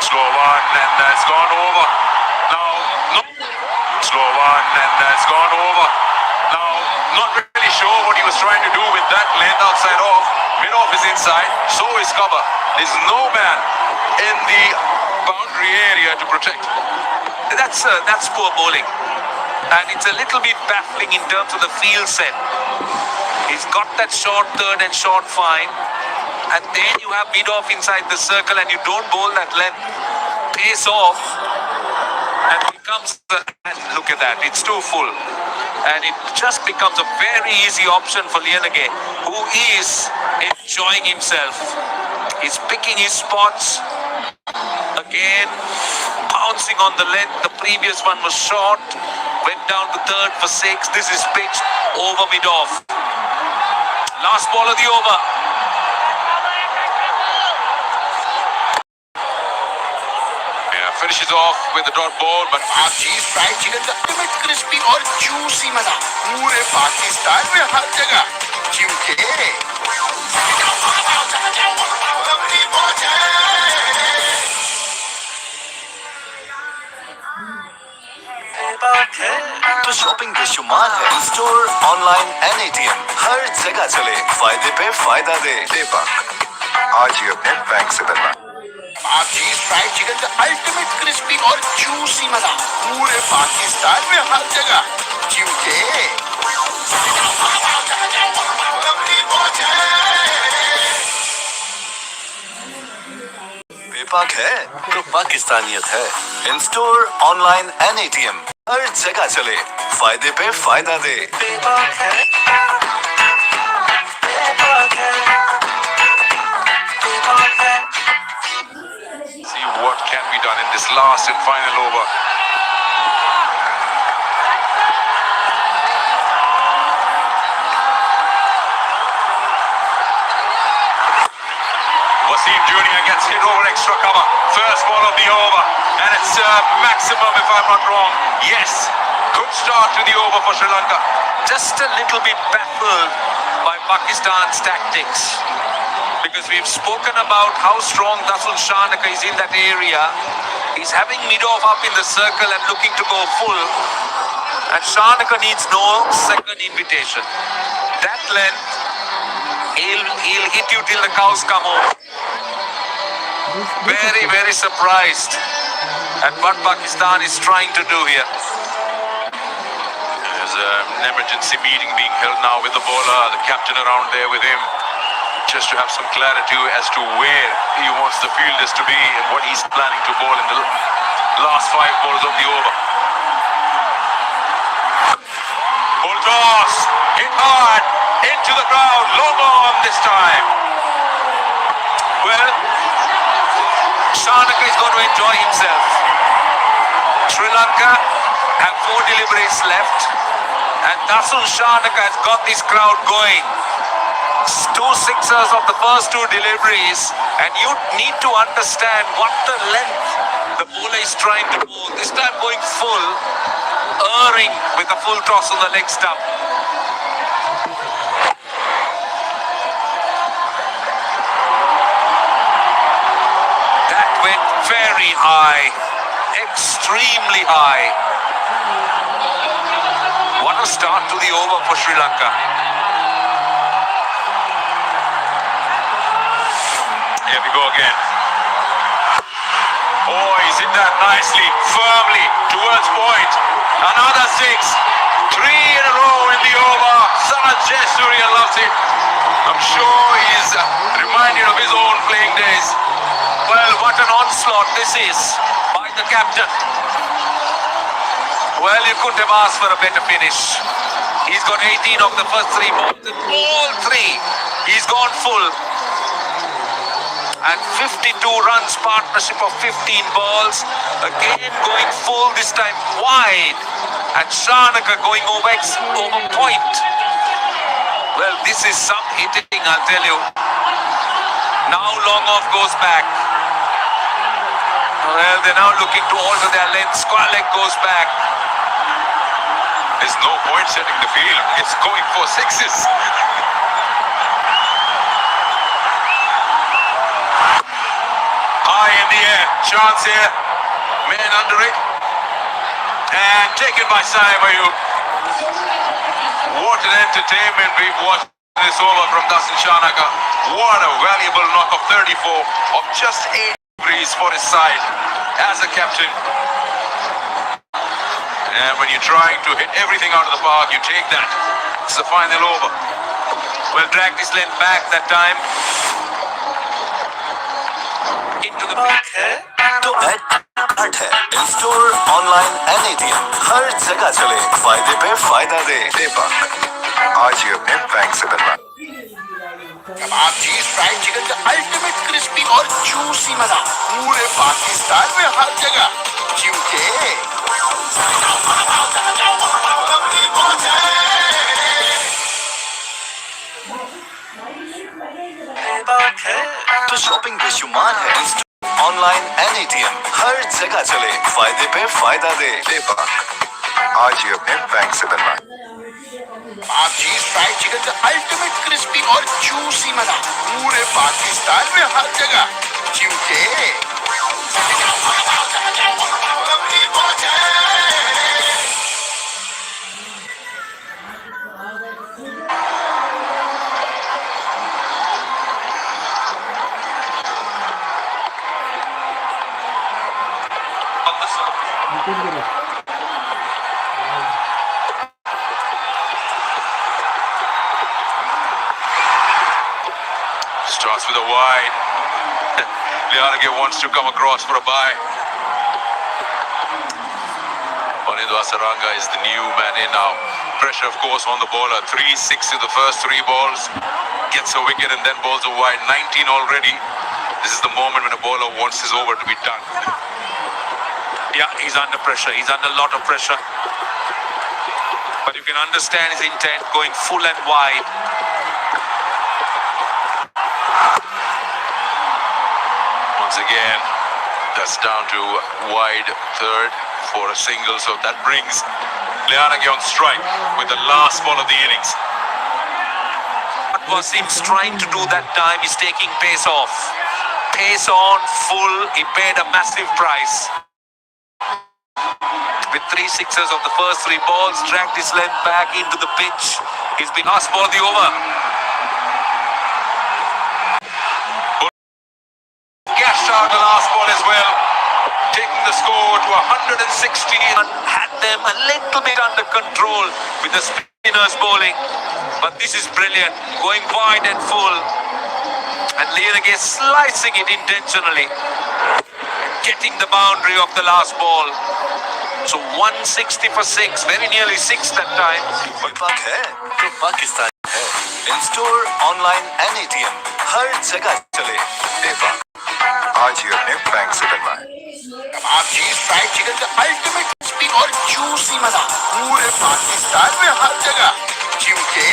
Slow one and it's gone over. Now, no. Slow one and it's gone over. Now, not really sure what he was trying to do with that length outside off. Mid-off is inside, so is cover. There's no man in the boundary area to protect. That's poor bowling. And it's a little bit baffling in terms of the field set. He's got that short third and short fine. And then you have mid-off inside the circle and you don't bowl that length. Pace off. And becomes, and look at that, it's too full. And it just becomes a very easy option for Lianage, who is enjoying himself. He's picking his spots. Again, bouncing on the length. The previous one was short. Went down to third for 6. This is pitched over mid-off. Last ball of the over. Finishes off with the dot ball, but आप चीज fried chicken का ultimate crispy और juicy मजा पूरे पाकिस्तान में हर जगह क्योंकि तो शॉपिंग बेशुमार है स्टोर ऑनलाइन एंड एटीएम हर जगह चले फायदे पे फायदा दे दीपक आज ही अपने बैंक से बनवा आप चीज फ्राइड चिकन का अल्टीमेट क्रिस्पी और जूसी मजा पूरे पाकिस्तान में हर जगह क्योंकि बेपाक है तो पाकिस्तानियत है in store online and ATM हर जगह चले फायदे पे फायदा दे बेपाक है बेपाक है बेपाक है see what can be done in this last and final over. Wasim Jr. gets hit over extra cover. First ball of the over. And it's maximum if I'm not wrong. Yes, good start to the over for Sri Lanka. Just a little bit baffled by Pakistan's tactics. Because we've spoken about how strong Dasul Shanaka is in that area. He's having mid-off up in the circle and looking to go full. And Shanaka needs no second invitation. That length, he'll hit you till the cows come home. Very, very surprised at what Pakistan is trying to do here. There's an emergency meeting being held now with the bowler, the captain around there with him, just to have some clarity as to where he wants the fielders to be and what he's planning to bowl in the last 5 balls of the over. Full toss, hit hard, into the crowd, long on this time. Well, Shanaka is going to enjoy himself. Sri Lanka have 4 deliveries left. And Dasul Shanaka has got this crowd going. Two sixers of the first two deliveries, and you need to understand what the length the bowler is trying to bowl. This time going full, erring with a full toss on the leg stump. That went very high, extremely high. What a start to the over for Sri Lanka. Here we go again. Oh, he's hit that nicely, firmly, towards point. Another six. Three in a row in the over. Saraj Jayasuriya loves it. I'm sure he's reminded of his own playing days. Well, what an onslaught this is by the captain. Well, you couldn't have asked for a better finish. He's got 18 of the first three balls. In all three, he's gone full. And 52 runs, partnership of 15 balls. Again going full, this time wide. And Shanaka going over point. Well, this is some hitting, I'll tell you. Now long off goes back. Well, they're now looking to alter their length. Square leg goes back. There's no point setting the field. It's going for sixes. High in the air. Chance here. Man under it. And taken by Saibayu. What an entertainment we've watched this over from Dasan Shanaka. What a valuable knock of 34 of just 8 degrees for his side as a captain. And when you're trying to hit everything out of the park, you take that. It's the final over. Well, dragged his length back that time. Into the back. तो add है in store online and ATM हर जगह चले फायदे पे फायदा दे bank आज ही अपने बैंक से बनवा कबाब चीज फ्राइड चिकन का अल्टीमेट क्रिस्पी और जूसी मजा पूरे पाकिस्तान में हर जगह क्योंकि तो शॉपिंग बेशुमार है in store online and ATM हर जगह चले फायदे पे फायदा दे बैंक आज ही अपने बैंक से बनवा कबाब चीज फ्राइड चिकन का अल्टीमेट क्रिस्पी और जूसी मजा पूरे पाकिस्तान में हर जगह क्योंकि Starts with a wide. Liarage wants to come across for a bye. Onindo Asaranga is the new man in now. Pressure, of course, on the bowler. 3-6 in the first three balls. Gets a wicket and then bowls a wide. 19 already. This is the moment when a bowler wants his over to be done. Yeah, he's under pressure. He's under a lot of pressure. But you can understand his intent, going full and wide. Once again, that's down to wide third for a single. So that brings Liarage on strike with the last ball of the innings. What was him trying to do that time is taking pace off. Pace on, full. He paid a massive price. With 3 sixes of the first 3 balls, dragged his length back into the pitch. He's been last ball of the over. Cashed out the last ball as well, taking the score to 160. And had them a little bit under control with the spinners bowling. But this is brilliant, going wide and full. And Liarage slicing it intentionally. Getting the boundary of the last ball. So 160 for 6, very nearly 6 that time. पाक है तो पाकिस्तान है in store online and ATM हर जगह चले bank आज ही अपने bank से बनवाएं कबाब चीज फ्राइड चिकन का अल्टीमेट क्रिस्पी और जूसी मजा पूरे पाकिस्तान में हर जगह क्योंकि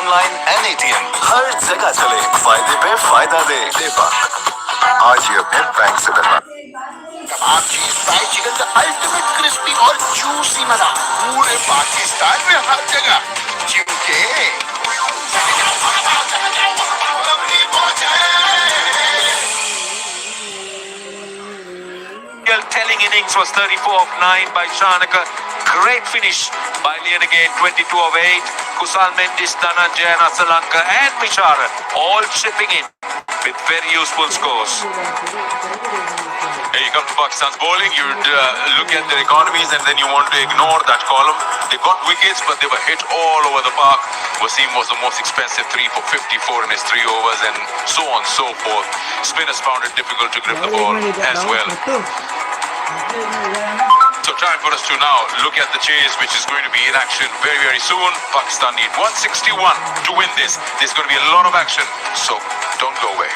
ऑनलाइन एंड एटीएम हर जगह चले, फायदे पे फायदा दे। आज ही अपने बैंक से बनवाएं। कबाब चीज फ्राइड चिकन का अल्टीमेट क्रिस्पी और जूसी मजा पूरे पाकिस्तान में हर जगह, क्योंकि Telling innings was 34 of 9 by Shanaka. Great finish by Lienegate, 22 of 8. Kusal Mendis, Dhananjay, Sri Lanka and Misharan all chipping in with very useful scores. Here you come to Pakistan's bowling, you look at their economies and then you want to ignore that column. They got wickets, but they were hit all over the park. Wasim was the most expensive 3 for 54 in his 3 overs and so on and so forth. Spinners found it difficult to grip the ball as well. So time for us to now look at the chase, which is going to be in action very, very soon. Pakistan need 161 to win this. There's going to be a lot of action, so don't go away.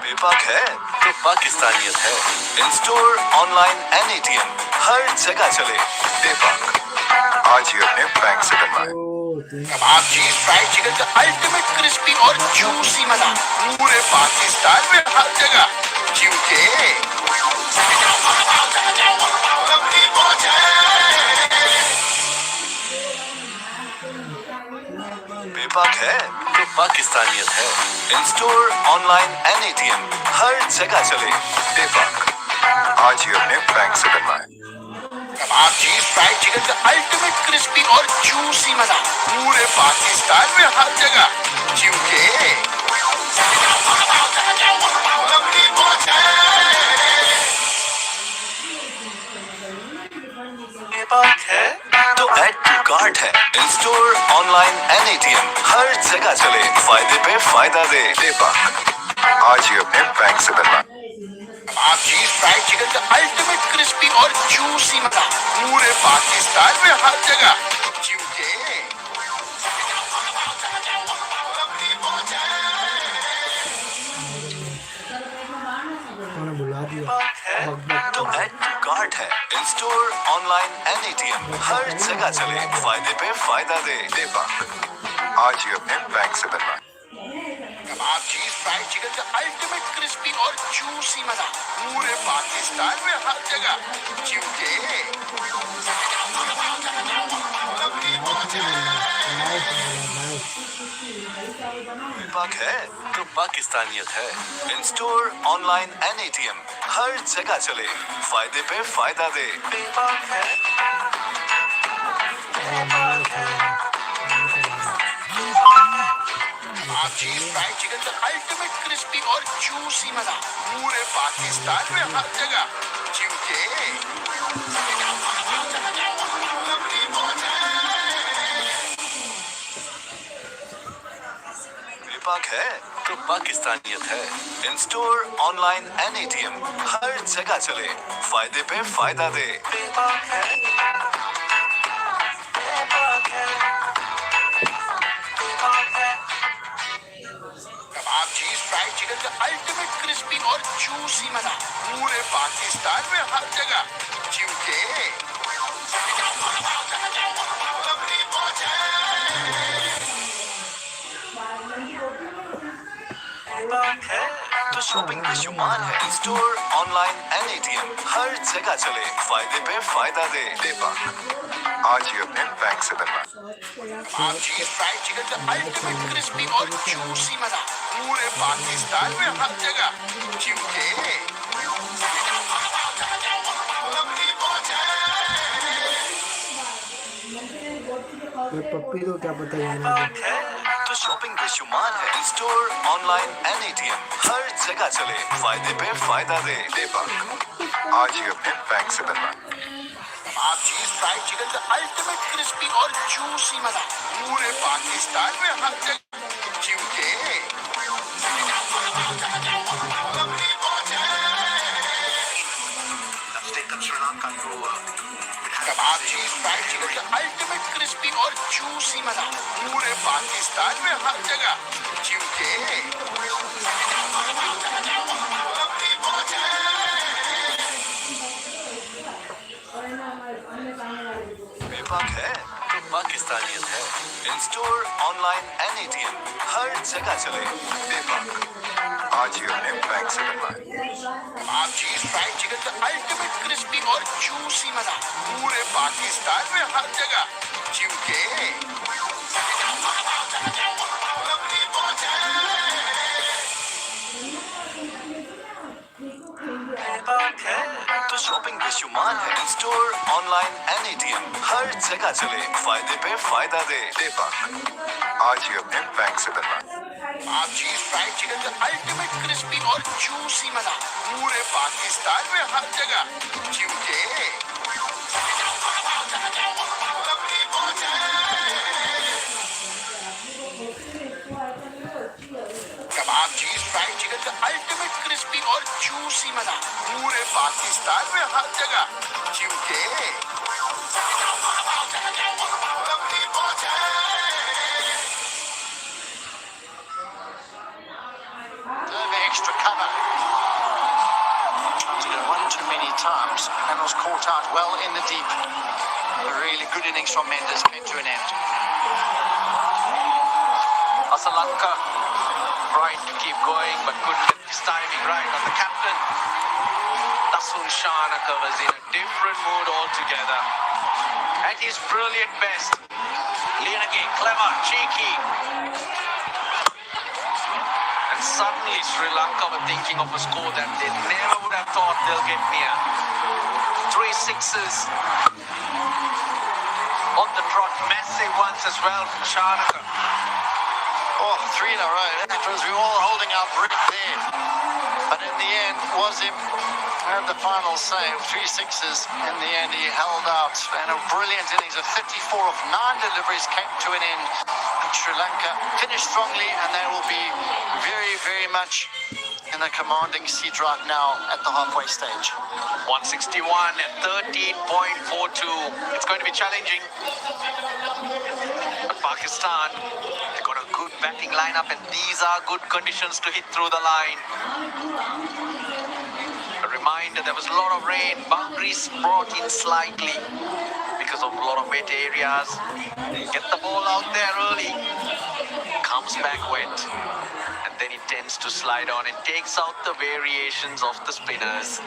बेबाक है तो पाकिस्तानियत है। In store, online and ATM हर जगह चले। बेबाक आज ही अपने बैंक से बनवाएं। कबाब चीज फ्राइड चिकन का अल्टीमेट क्रिस्पी और जूसी मजा पूरे पाकिस्तान में हर जगह, क्योंकि बेबाक है तो पाकिस्तानियत है। In store, online and ATM हर जगह चले। बेबाक आज ही अपने बैंक से बनवाएं। कबाब चीज फ्राइड चिकन का अल्टीमेट क्रिस्पी और जूसी मजा पूरे पाकिस्तान में हर जगह, क्योंकि बेबाक है तो ऐड टू कार्ट है। In store, online and ATM हर जगह चले, फायदे पे फायदा दे। बेबाक आज ही अपने बैंक से बनवाएं। कबाब चीज फ्राइड चिकन का अल्टीमेट क्रिस्पी और जूसी मजा पूरे पाकिस्तान में हर जगह, क्योंकि तो ऐड टू कार्ट है। In store, online and ATM हर जगह चले, फायदे पे फायदा दे। बेबाक आज ही अपने बैंक से बनवाएं। कबाब चीज फ्राइड चिकन का अल्टीमेट क्रिस्पी और जूसी मजा पूरे पाकिस्तान में हर जगह, क्योंकि बेबाक है तो पाकिस्तानियत है। In store, online and ATM हर जगह चले, फायदे पे फायदा दे। बेबाक है। कबाब चीज फ्राइड चिकन का अल्टीमेट क्रिस्पी और जूसी मजा पूरे पाकिस्तान में हर जगह, क्योंकि बेबाक है तो पाकिस्तानियत है। In store, online and ATM हर जगह चले, फायदे पे फायदा दे। बेबाक है। कबाब चीज फ्राइड चिकन का अल्टीमेट क्रिस्पी और जूसी मजा पूरे पाकिस्तान में हर जगह, क्योंकि बेबाक है तो तो शॉपिंग बेशुमार है in store online and ATM हर जगह चले फायदे पे फायदा दे दीपक आज ही अपने बैंक से बनवाएं। आप चीज फ्राइड चिकन का अल्टीमेट क्रिस्पी और जूसी मजा पूरे पाकिस्तान में हर जगह क्योंकि पप्पी को क्या पता है तो शॉपिंग बेशुमार है in store online and ATM हर जगह चले फायदे पे फायदा दे दीपक आज ही अपने बैंक से बनवाएं। आप चीज फ्राइड चिकन का अल्टीमेट क्रिस्पी और जूसी मजा पूरे पाकिस्तान में हर जगह क्योंकि कबाब चीज फ्राइड चिकन का अल्टीमेट क्रिस्पी और जूसी मजा पूरे पाकिस्तान में हर जगह क्योंकि बेबाक है तो पाकिस्तानियत है in store online and ATM हर जगह चले दीपक आज ही अपने बैंक से बनवाएं। आप चीज फ्राइड चिकन का अल्टीमेट क्रिस्पी और जूसी मजा पूरे पाकिस्तान में हर जगह क्योंकि बेबाक है तो शॉपिंग बेशुमार है in store online and ATM हर जगह चले फायदे पे फायदा दे दीपक आज ही अपने बैंक से बनवाएं। आप चीज फ्राइड चिकन का अल्टीमेट क्रिस्पी और जूसी मजा पूरे पाकिस्तान में हर जगह क्योंकि कबाब चीज फ्राइड चिकन का अल्टीमेट क्रिस्पी और जूसी मजा पूरे पाकिस्तान में हर जगह क्योंकि extra cover. He's been one too many times and was caught out well in the deep. A really good innings from Mendes came to an end. Sri Lanka tried to keep going but couldn't get his timing right on the captain. Shanaka was in a different mood altogether. At his brilliant best. Lianagi, clever, cheeky. And suddenly Sri Lanka were thinking of a score that they never would have thought they'll get near. 3 sixes. On the trot, massive ones as well from Shanaka. Oh, 3 in a row. That was, we were all holding our breath there. But in the end, Wasim had the final say. 3 sixes. In the end, he held out. And a brilliant innings. A 34 of 9 deliveries came to an end. And Sri Lanka finished strongly, and they will be very, very much in the commanding seat right now at the halfway stage. 161 at 13.42. It's going to be challenging. But Pakistan, they got a good batting lineup, and these are good conditions to hit through the line. A reminder, there was a lot of rain. Boundaries brought in slightly because of a lot of wet areas. Get the ball out there early. Comes back wet. And then it tends to slide on and takes out the variations of the spinners.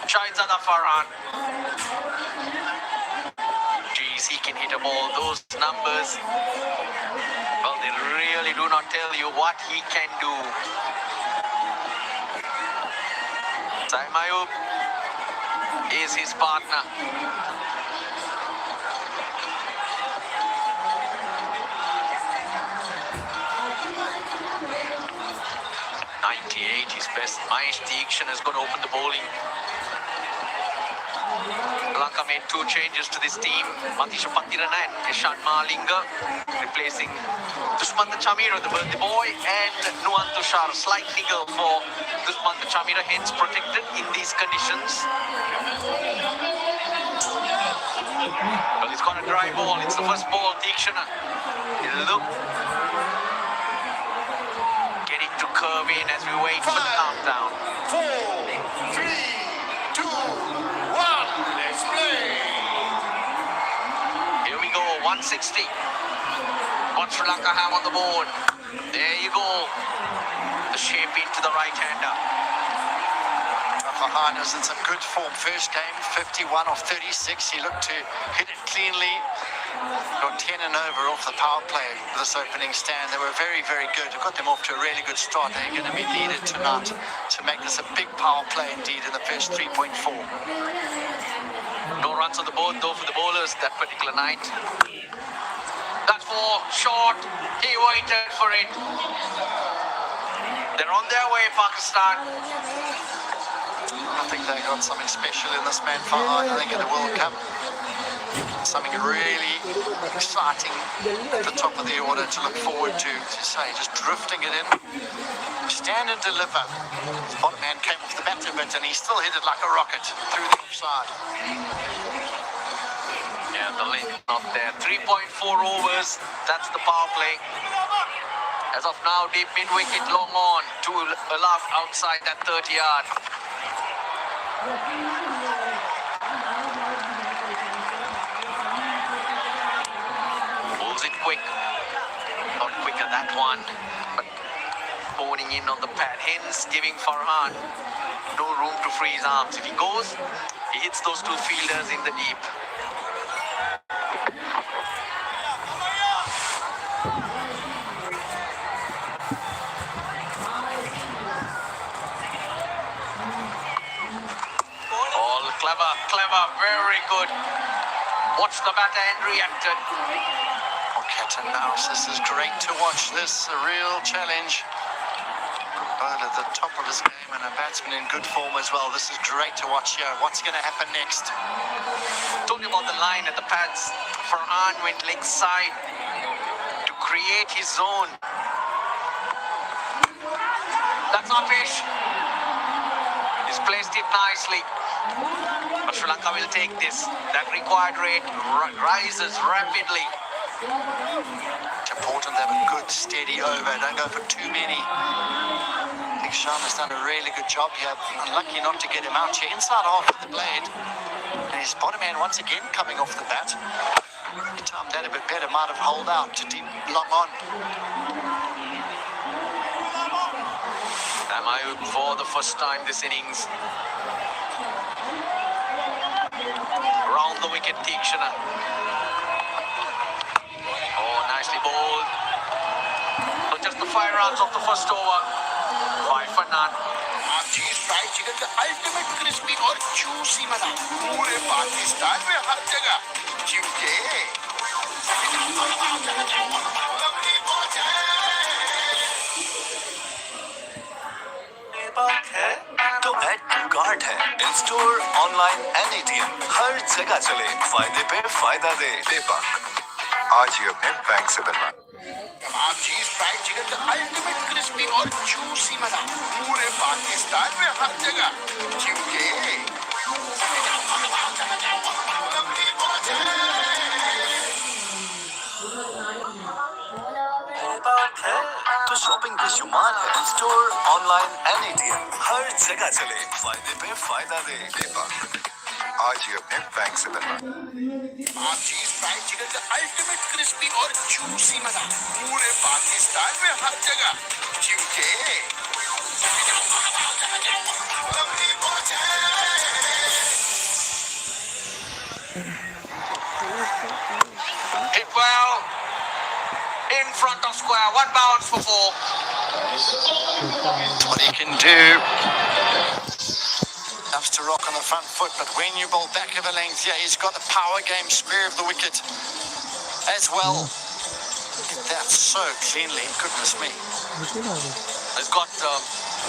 Shahzada Farhan. Geez, he can hit a ball. Those numbers, well, they really do not tell you what he can do. Saim Ayub is his partner. His best. Mahesh Deekshan has got to open the bowling. Lanka made 2 changes to this team. Matisha Patirana and Ishan Malinga replacing Dushmantha Chamira, the birthday boy, and Nuwan Tushar. Slight niggle for Dushmantha Chamira, hence protected in these conditions. Well, he's got a dry ball. It's the first ball. Deekshana. Look. Getting to curve in as we wait for the countdown. 4, 3, 2, 1. Let's play. Here we go, 160. What Sri Lanka have on the board? There you go. the shape into the right-hander. Farhan was in some good form first game, 51 of 36. He looked to hit it cleanly. Got 10 and over off the power play for this opening stand. They were very, very good. It got them off to a really good start. They're going to be needed tonight to make this a big power play indeed in the first 3.4. No runs on the board though for the bowlers that particular night. That's more short. He waited for it. They're on their way, Pakistan. I think they got something special in this man, Farhan. I think in the World Cup, something really exciting at the top of the order to look forward to. As you say, just drifting it in, stand and deliver. His bottom hand came off the bat a bit, and he still hit it like a rocket through the offside. Yeah, the link not there. 3.4 overs. That's the power play. As of now, deep mid-wicket, long on. 2 left outside that 30-yard. Pulls it quick. Not quicker that one, but boning in on the pad. Hence, giving Farhan no room to free his arms. If he goes, he hits those 2 fielders in the deep. Clever, very good. Watch the batter and reacted. Oh, cat and mouse, this is great to watch. This a real challenge. But at the top of his game and a batsman in good form as well. This is great to watch here. What's going to happen next? Told you about the line at the pads. Farhan went leg side to create his zone. That's not fish. He's placed it nicely. But Sri Lanka will take this. That required rate rises rapidly. It's important to have a good, steady over. Don't go for too many. I think Sharma's done a really good job here. Unlucky not to get him out here. Inside half of the blade. And his bottom man once again coming off the bat. He timed that a bit better. Might have holed out to deep, long on. Amayu for the first time this innings. Round the wicket, Tikshana. Oh, nicely bowled. So just the 5 runs of the first over. 5 for none. आप चीज fry chicken का ultimate crispy और juicy मजा पूरे पाकिस्तान में हर जगह चिमके तो add to cart है in store online and ATM हर जगह चले फायदे पे फायदा दे दीपक आज ही अपने बैंक से बनवा आप चीज फ्राइड चिकन का अल्टीमेट क्रिस्पी और जूसी मजा पूरे पाकिस्तान में हर जगह चिमके तो शॉपिंग बेशुमार है स्टोर ऑनलाइन एंड एटीएम हर जगह चले फायदे पे फायदा दे दीपक आज ही अपने बैंक से बनवा आप चीज फ्राइड चिकन का अल्टीमेट क्रिस्पी और जूसी मजा पूरे पाकिस्तान में हर जगह चिमके Hit well. In front of square. 1 bounce for 4. What he can do. Loves to rock on the front foot, but when you bowl back of a length, yeah, he's got the power game square of the wicket as well. That's so cleanly, goodness me. He's got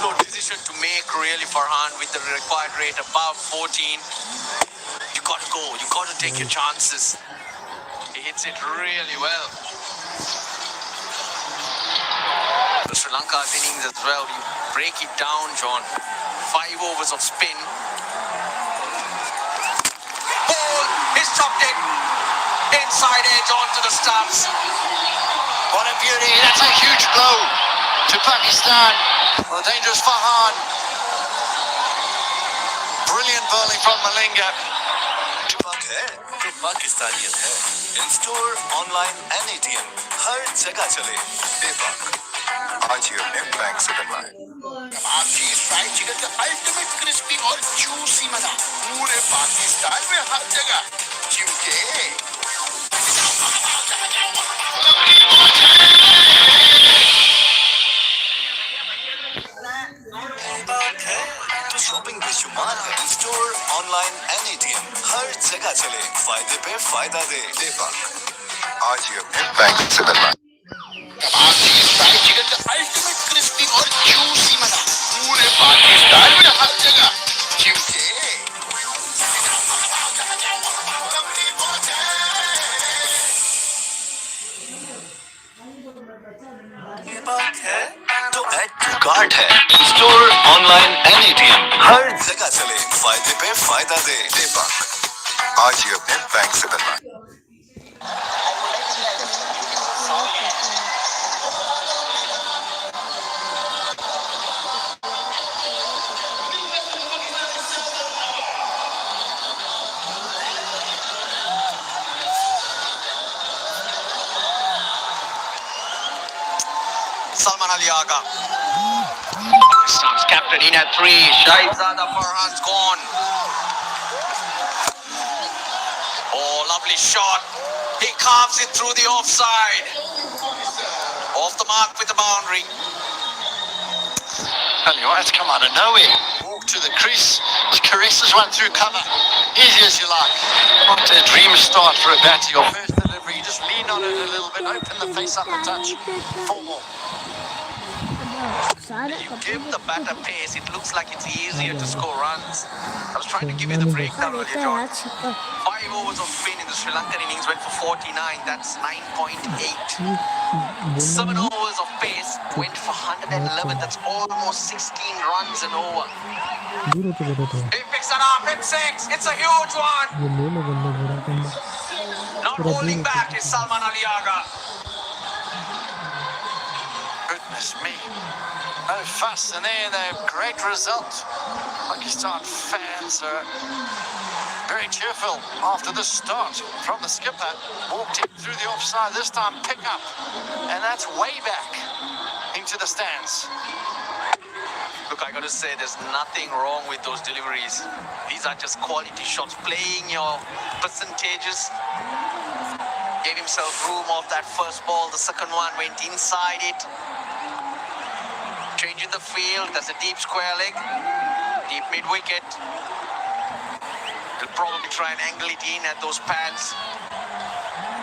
no decision to make really, Farhan, with the required rate above 14. You got to go. You got to take your chances. He hits it really well. The Sri Lanka's innings as well. You break it down, John. 5 overs of spin. Ball is chopped in. Inside edge onto the stumps. What a beauty. That's a huge blow to Pakistan. Well, dangerous Farhan. Brilliant bowling from Malinga. तो पाकिस्तानियत है in store online and ATM हर जगह चले दीपक आज ही अपने bank से बनवाएं। आपकी फ्राइड चिकन का अल्टीमेट क्रिस्पी और जूसी मजा पूरे पाकिस्तान में हर जगह, क्योंकि बात है तो शॉपिंग बेशुमार है। स्टोर, ऑनलाइन एंड एटीएम हर जगह चले, फायदे पे फायदा दे। आज ही अपने बैंक से बनवाएं। आपकी फ्राइड चिकन का अल्टीमेट क्रिस्पी और जूसी मजा पूरे पाकिस्तान में हर जगह, क्योंकि ये बात है तो ऐड टू कार्ट है। स्टोर, ऑनलाइन एंड एटीएम हर जगह चले, फायदे पे फायदा दे। आज ही अपने बैंक से बनवाएं। Salman Ali Aga. Pakistan's captain in at 3. Shahizada Farhan's gone. Oh, lovely shot. He carves it through the offside. Off the mark with the boundary. Tell you what, it's come out of nowhere. Walk to the crease, caresses one through cover. Easy as you like. What a dream start for a batter. Your first delivery, just lean on it a little bit, open the face up a touch. 4 more. You give the batter pace, it looks like it's easier to score runs. I was trying to give you the breakdown earlier, John. 5 overs of spin in the Sri Lankan innings went for 49. That's 9.8. 7 overs of pace went for 111. That's almost 16 runs an over. He picks it up, hit 6. It's a huge one. Not holding back is Salman Ali Aga. Goodness me. No fuss, and there they have great result. Pakistan fans are very cheerful after this start from the skipper. Walked in through the offside, this time pick up, and that's way back into the stands. Look, I got to say, there's nothing wrong with those deliveries. These are just quality shots, playing your percentages. Gave himself room off that first ball. The second one went inside it. Changing the field. That's a deep square leg. Deep mid-wicket. He'll probably try and angle it in at those pads.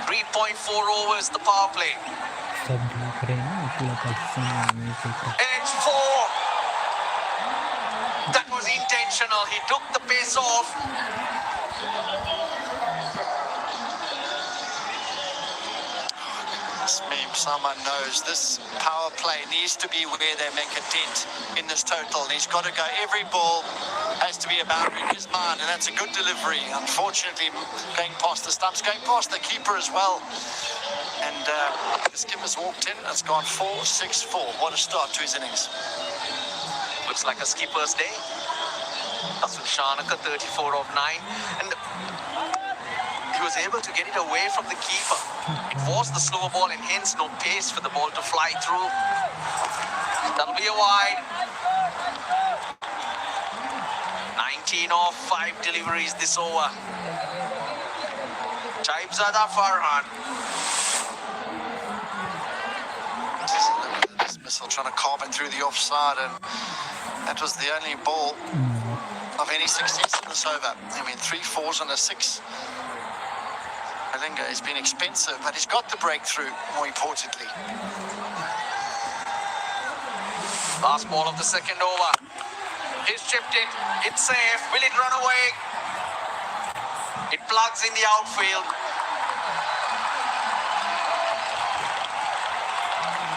3.4 overs, the power play. Edge 4. That was intentional. He took the pace off. Someone knows this power play needs to be where they make a dent in this total. And he's got to go. Every ball has to be a boundary in his mind, and that's a good delivery. Unfortunately, going past the stumps, going past the keeper as well. And the skipper's walked in. It's gone 4-6-4. What a start to his innings. Looks like a skipper's day. Asun Shanaka, 34 of 9. And he was able to get it away from the keeper. It was the slower ball and hence no pace for the ball to fly through. That'll be a wide. 19 off 5 deliveries this over. Shahizada Farhan. This missile trying to carve it through the offside, and that was the only ball of any success in this over. I mean, 3 4s and a 6. Malinga has been expensive, but he's got the breakthrough, more importantly. Last ball of the second over. He's chipped it. It's safe. Will it run away? It plugs in the outfield.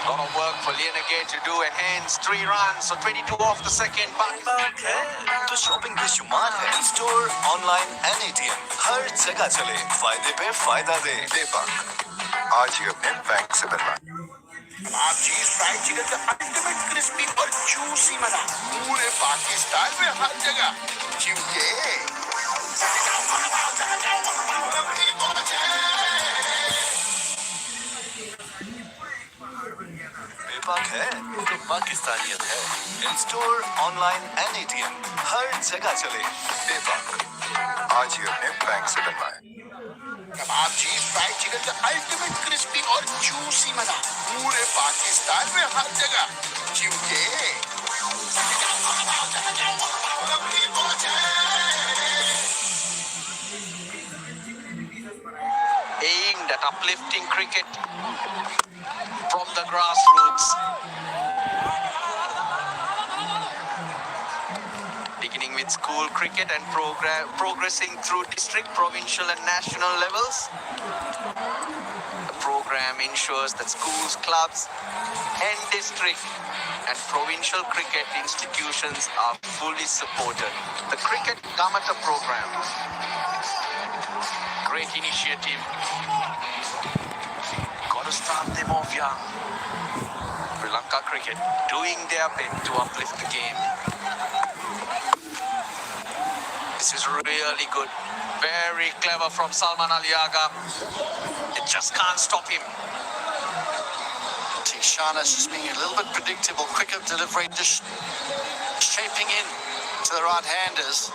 Lot of work for Lienegate to do, and hence 3 runs, so 22 off the second. बात है तो shopping बेशुमार है। Store, online and ATM हर जगह चले, फायदे पे फायदा दे। आज ही अपने बैंक से बनवाएं। आपकी फ्राइड चिकन का अल्टीमेट क्रिस्पी और जूसी मजा पूरे पाकिस्तान में हर जगह, क्योंकि बेबाक है तो पाकिस्तानियत है in store online and ATM हर जगह चले बेबाक आज ही अपने बैंक से बनवाएं। कबाब चीज फ्राइड चिकन का अल्टीमेट क्रिस्पी और जूसी मजा पूरे पाकिस्तान में हर जगह क्योंकि aimed at uplifting cricket from the grassroots. Beginning with school cricket and progressing through district, provincial and national levels. The program ensures that schools, clubs and district and provincial cricket institutions are fully supported. The Cricket Gamata program. Great initiative. Got to start them off young. Sri Lanka cricket doing their bit to uplift the game. This is really good. Very clever from Salman Aliaga. It just can't stop him. Shana's just being a little bit predictable, quicker delivery, just shaping in to the right-handers.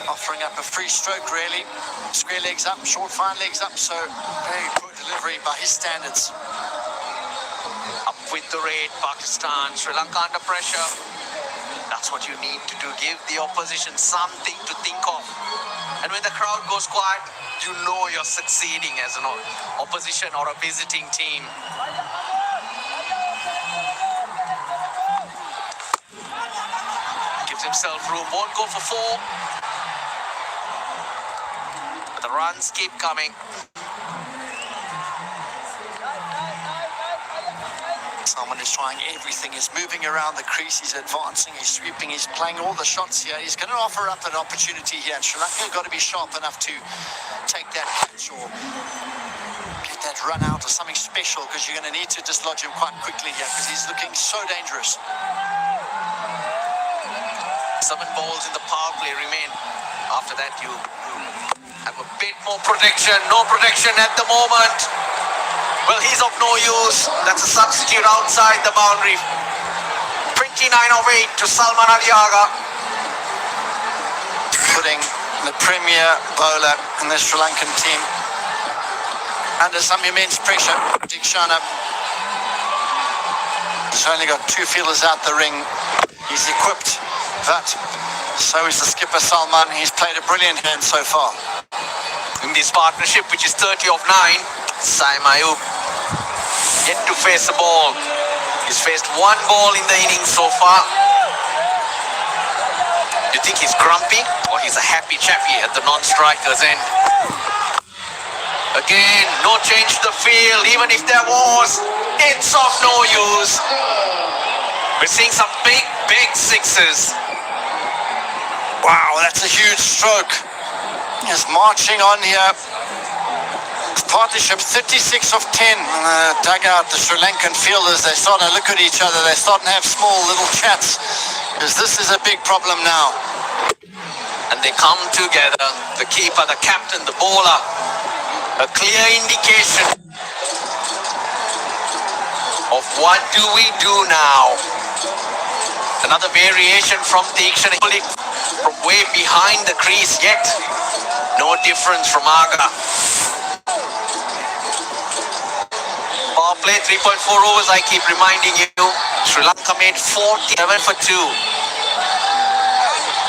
Offering up a free stroke, really. Square legs up, short fine legs up, so very poor delivery by his standards. Up with the raid, Pakistan. Sri Lanka under pressure. That's what you need to do. Give the opposition something to think of. And when the crowd goes quiet, you know you're succeeding as an opposition or a visiting team. Gives himself room. Won't go for 4. But the runs keep coming. Salman is trying everything. He's moving around the crease. He's advancing. He's sweeping. He's playing all the shots here. He's going to offer up an opportunity here. And Sri Lanka got to be sharp enough to take that catch or get that run out or something special, because you're going to need to dislodge him quite quickly here because he's looking so dangerous. 7 balls in the power play remain. After that, you have a bit more protection. No protection at the moment. Well, he's of no use. That's a substitute outside the boundary. 29 of 8 to Salman Aliaga. Putting the premier bowler in the Sri Lankan team under some immense pressure. Dikshana. He's only got 2 fielders out the ring. He's equipped, but so is the skipper Salman. He's played a brilliant hand so far. In this partnership, which is 30 of 9, Saim Ayub yet to face a ball. He's faced 1 ball in the innings so far. Do you think he's grumpy or he's a happy chappy at the non-striker's end? Again, no change to the field. Even if there was, it's of no use. We're seeing some big, big sixes. Wow, that's a huge stroke. He's marching on here. Partnership 36 of 10 in the dugout. The Sri Lankan fielders, they start to look at each other. They start to have small little chats, because this is a big problem now. And they come together. The keeper, the captain, the bowler. A clear indication of what do we do now. Another variation from Dikshana from way behind the crease, yet no difference from Aga. Power play 3.4 overs, I keep reminding you. Sri Lanka made 47 for 2.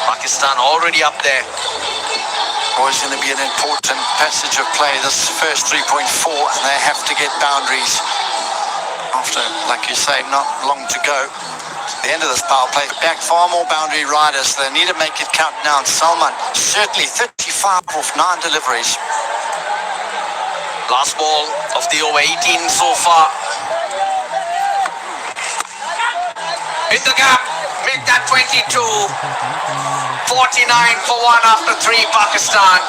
Pakistan already up there. Always going to be an important passage of play, this first 3.4, and they have to get boundaries after, like you say, not long to go. The end of this power play, back far more boundary riders, so they need to make it count now. And Salman, certainly 35 off 9 deliveries. Last ball of the over 18 so far. In the gap, make that 22. 49 for 1 after 3, Pakistan.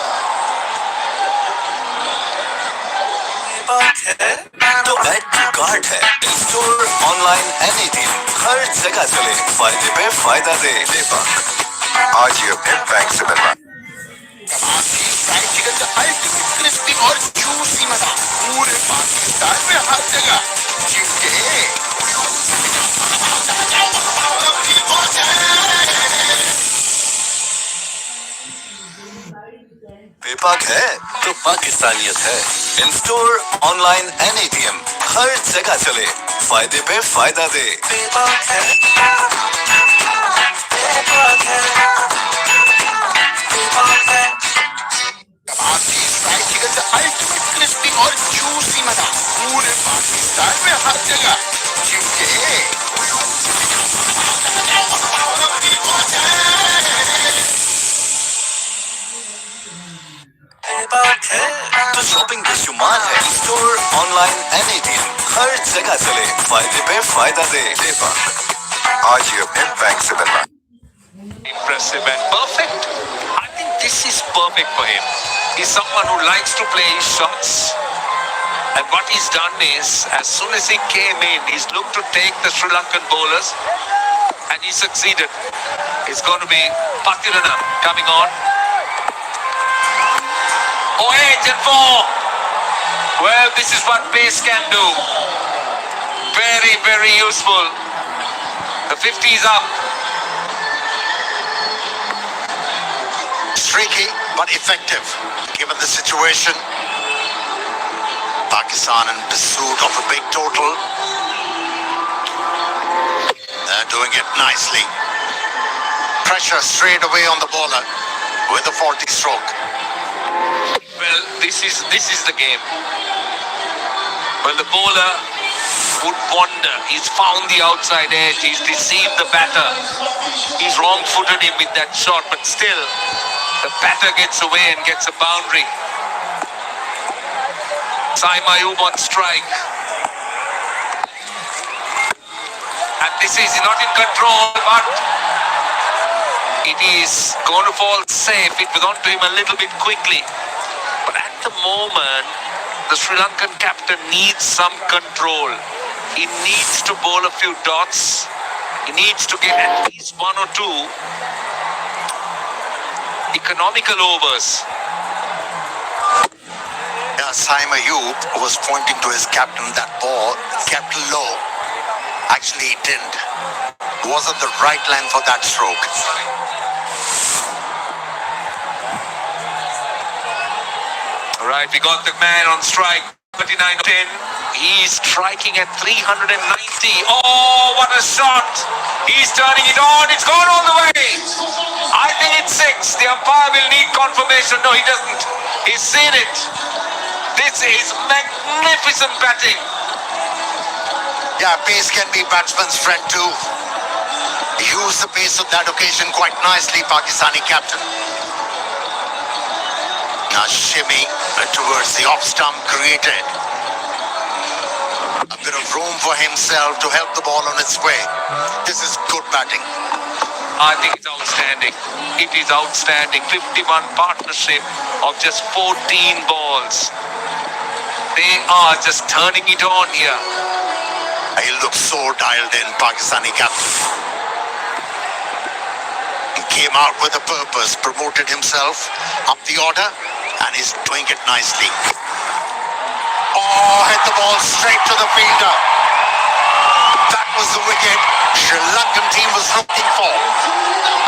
तो bat की guard है store online and ATM हर जगह चले फायदे पे फायदा दे बेबाक आज ही अपने बैंक से बनवाएं। कबाब चीज फ्राइड चिकन का अल्टीमेट क्रिस्पी और जूसी मजा पूरे पाकिस्तान में हर जगह चिमके बेपाक है तो पाकिस्तानियत है। In store, online and ATM, हर जगह चले, फायदे पे फायदा दे। बेपाक है, बेपाक है, बेपाक है। कबाब चीज फ्राइड चिकन का अल्टीमेट क्रिस्पी और जूसी मजा पूरे पाकिस्तान में हर जगह चिमके बेपाक है तो शॉपिंग बेशुमार है। स्टोर, ऑनलाइन एंड एटीएम, हर जगह चले, फायदे पे फायदा दे। बेपाक आज ही अपने बैंक से बनवाएं। Impressive and perfect. I think this is perfect for him. He's someone who likes to play his shots. And what he's done is, as soon as he came in, he's looked to take the Sri Lankan bowlers. And he succeeded. It's going to be Patirana coming on. Oh, edge and four. Well, this is what pace can do. Very, very useful. The 50 is up. Streaky but effective given the situation. Pakistan in pursuit of a big total. They're doing it nicely. Pressure straight away on the bowler with a faulty stroke. Well, this is the game. Well, the bowler would wander. He's found the outside edge. He's deceived the batter. He's wrong-footed him with that shot, but still, the batter gets away and gets a boundary. Saim Ayub on strike. And this is not in control, but it is going to fall safe. It was onto him a little bit quickly. But at the moment, the Sri Lankan captain needs some control. He needs to bowl a few dots. He needs to get at least one or two economical overs. Saim Ayub was pointing to his captain that ball kept low. Actually, he didn't. Wasn't the right length for that stroke. Right, we got the man on strike. 39-10. He's striking at 390. Oh, what a shot! He's turning it on. It's gone all the way. I think it's 6. The umpire will need confirmation. No, he doesn't. He's seen it. This is magnificent batting. Yeah, pace can be batsman's friend too. Used the pace of that occasion quite nicely, Pakistani captain. Now shimmy towards the off stump created a bit of room for himself to help the ball on its way. This is good batting. I think it's outstanding. It is outstanding. 51 partnership of just 14 balls. They are just turning it on here. He looks so dialed in, Pakistani captain. He came out with a purpose, promoted himself up the order, and he's doing it nicely. Oh, hit the ball straight to the fielder. That was the wicket Sri Lankan team was looking for.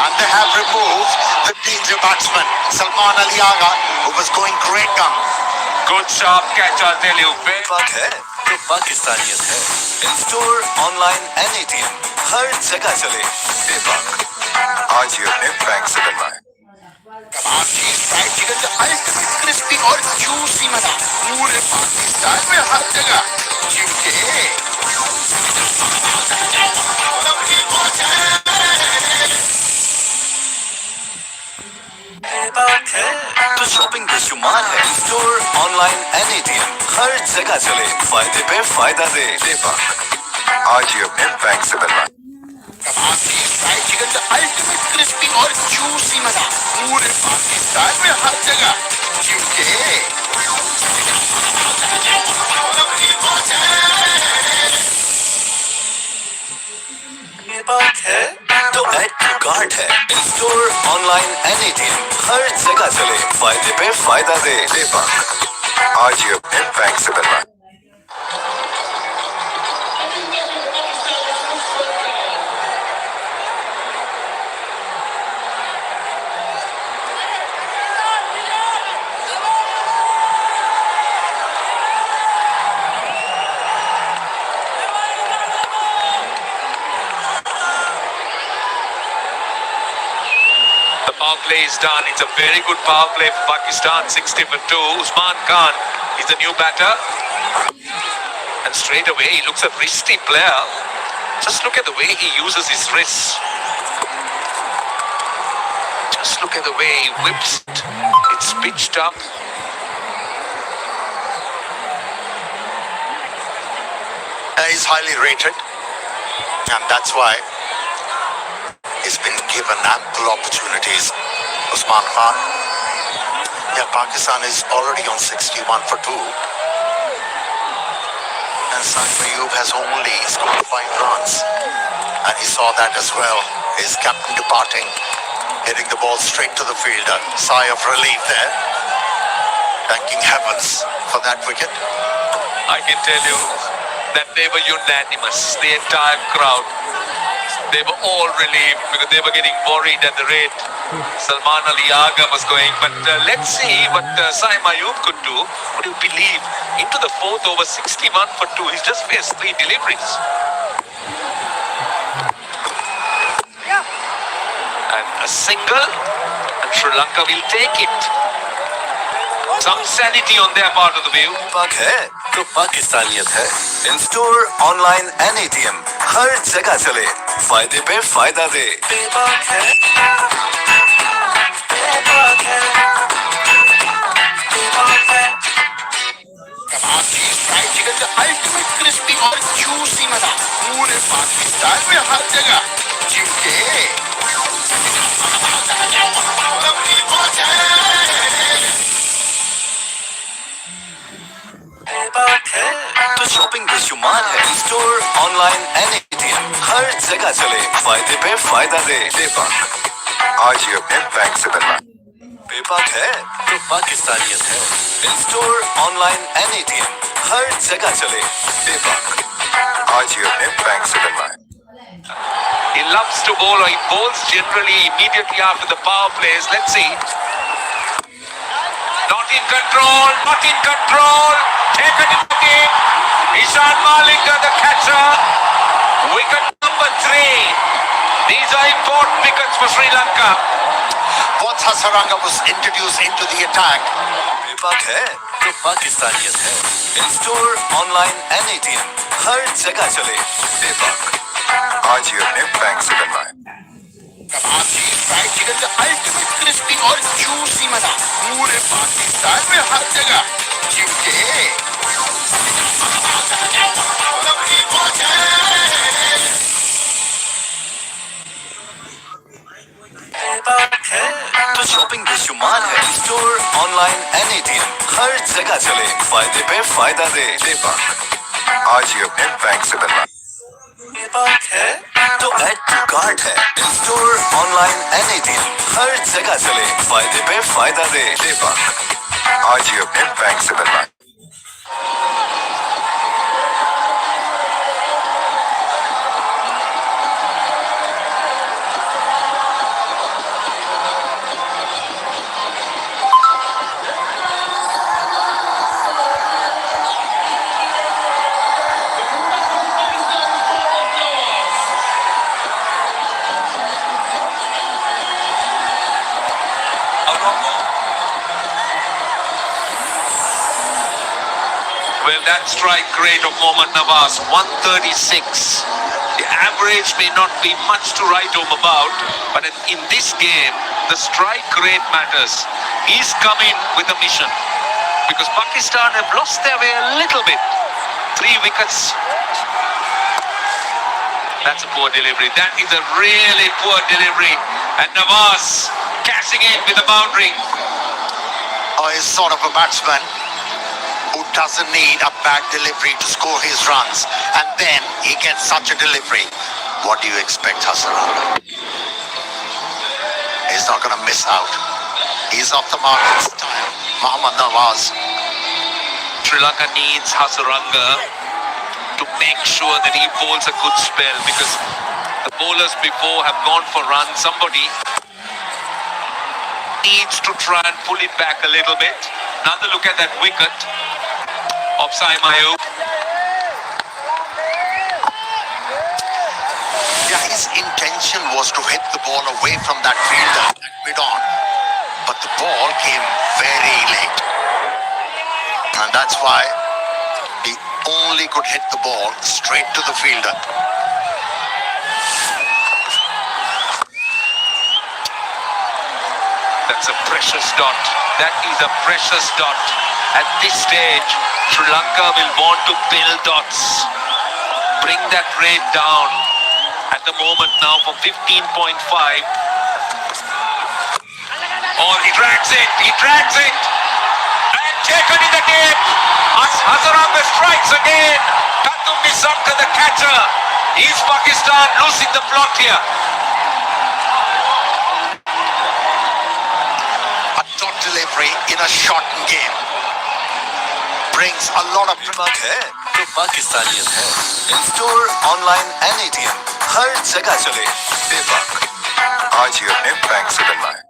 And they have removed the danger batsman, Salman Ali Agha, who was going great gun. Good sharp catch, I'll tell you. बेपाक है तो पाकिस्तानियत है। In store, online and ATM, हर जगह चले, बेपाक आज ही अपने bank से बनवाएं। कबाब चीज फ्राइड चिकन का अल्टीमेट क्रिस्पी और जूसी मजा पूरे पाकिस्तान में हर जगह चिमके बेपाक है तो शॉपिंग बेशुमार है। स्टोर, ऑनलाइन एंड एटीएम, हर जगह चले, फायदे पे फायदा दे। बेपाक आज ही अपने बैंक से बनवाएं। कबाब चीज फ्राइड चिकन का अल्टीमेट क्रिस्पी और जूसी मजा पूरे पाकिस्तान में हर जगह चिमके बेपाक है तो ऐड टू कार्ट है, in store, online and ATM, हर जगह चले, फायदे पे फायदा दे। दीपक, आज ही अपने बैंक से बनवाएं। The power play is done. It's a very good power play for Pakistan. 60 for 2. Usman Khan is the new batter. And straight away, he looks a wristy player. Just look at the way he uses his wrists. Just look at the way he whips it. It's pitched up. He's highly rated, and that's why he's been given ample opportunities. Usman Khan. Yeah, Pakistan is already on 61 for 2. And Saim Ayub has only scored 5 runs. And he saw that as well. His captain departing, hitting the ball straight to the fielder. Sigh of relief there. Thanking heavens for that wicket. I can tell you that they were unanimous. The entire crowd. They were all relieved because they were getting worried at the rate Salman Ali Aga was going. But let's see what Saim Ayub could do. Would you believe? Into the 4th over, 61 for 2. He's just faced 3 deliveries. And a single, and Sri Lanka will take it. Some sanity on their part of the view. पाक है तो पाकिस्तानियत है, in store, online and ATM, हर जगह चले, फायदे पे फायदा दे। बेबाक है, बेबाक है, बेबाक है। कबाब चीज फ्राइड चिकन का अल्टीमेट क्रिस्पी और जूसी मजा पूरे पाकिस्तान में हर जगह चिमके। तो शॉपिंग बेशुमार है, स्टोर, ऑनलाइन एंड एटीएम, हर जगह चले, फायदे पे फायदा दे। दीपक, आज ही अपने बैंक से बनवाएं। बेबाक है तो पाकिस्तानियत है, in store, online and ATM, हर जगह चले। दीपक, आज ही अपने बैंक से बनवाएं। He loves to bowl, or he bowls generally immediately after the power plays. Let's see. Not in control, not in control. Taken in the game. Ishan Malik, the catcher. Wicket number 3. These are important wickets for Sri Lanka. Once Hasaranga was introduced into the attack, बेबाक है तो पाकिस्तानियत है, in store, online and ATM, हर जगह चले। दीपक, आज ही अपने बैंक से बनवाएं। कबाब चीज फ्राइड चिकन का अल्टीमेट क्रिस्पी और जूसी मजा पूरे पाकिस्तान में हर जगह चिमके। तो शॉपिंग बेशुमार है, स्टोर, ऑनलाइन एंड एटीएम, हर जगह चले, फायदे पे फायदा दे। दीपक, आज ही अपने बैंक से बनवाएं। बेबाक है तो ऐड टू कार्ट है, in store, online and ATM, हर जगह चले, फायदे पे फायदा दे। दीपक, आज ही अपने बैंक से बनवाएं। Well, that strike rate of Mohammad Nawaz, 136. The average may not be much to write home about, but in this game, the strike rate matters. He's come in with a mission because Pakistan have lost their way a little bit. 3 wickets. That's a poor delivery. That is a really poor delivery. And Nawaz cashing in with a boundary. He's sort of a batsman who doesn't need a bad delivery to score his runs, and then he gets such a delivery. What do you expect, Hasaranga? He's not going to miss out. He's off the mark this time. Mohammad Nawaz. Sri Lanka needs Hasaranga to make sure that he bowls a good spell, because the bowlers before have gone for runs. Somebody needs to try and pull it back a little bit. Another look at that wicket of Saim Ayub. Yeah, his intention was to hit the ball away from that fielder at mid-on. But the ball came very late. And that's why he only could hit the ball straight to the fielder. That's a precious dot. That is a precious dot. At this stage, Sri Lanka will want to build dots. Bring that rate down. At the moment now from 15.5. Oh, he drags it. He drags it. And taken in the game. Hasaranga strikes again. Tatum Nissanka, the catcher. Is Pakistan losing the plot here? A dot delivery in a shortened game brings a lot of... विभाग है तो पाकिस्तानियत है। In store, online and ATM हर जगह चले। विभाग आज ही अपने बैंक से बनवाएं।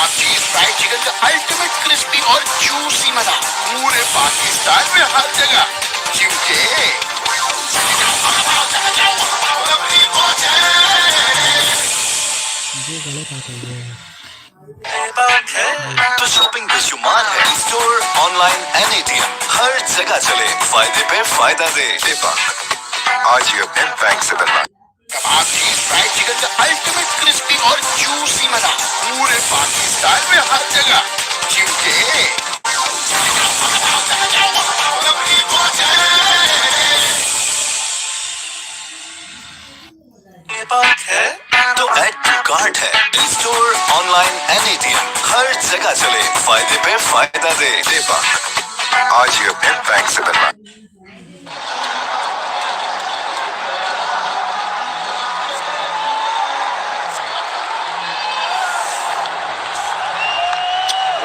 आपकी फ्राइड चिकन का अल्टीमेट क्रिस्पी और जूसी मजा पूरे पाकिस्तान में हर जगह, क्योंकि तो शॉपिंग बेशुमार है। In store, online and ATM हर जगह चले। फायदे पे फायदा दे। विभाग आज ही अपने बैंक से बनवाएं। आपकी फ्राइड चिकन का अल्टीमेट क्रिस्पी और जूसी मजा पूरे पाकिस्तान में हर जगह, क्योंकि तो ऐड टू कार्ट है। In store, online and ATM हर जगह चले। फायदे पे फायदा दे। विभाग आज ही अपने बैंक से बनवाएं।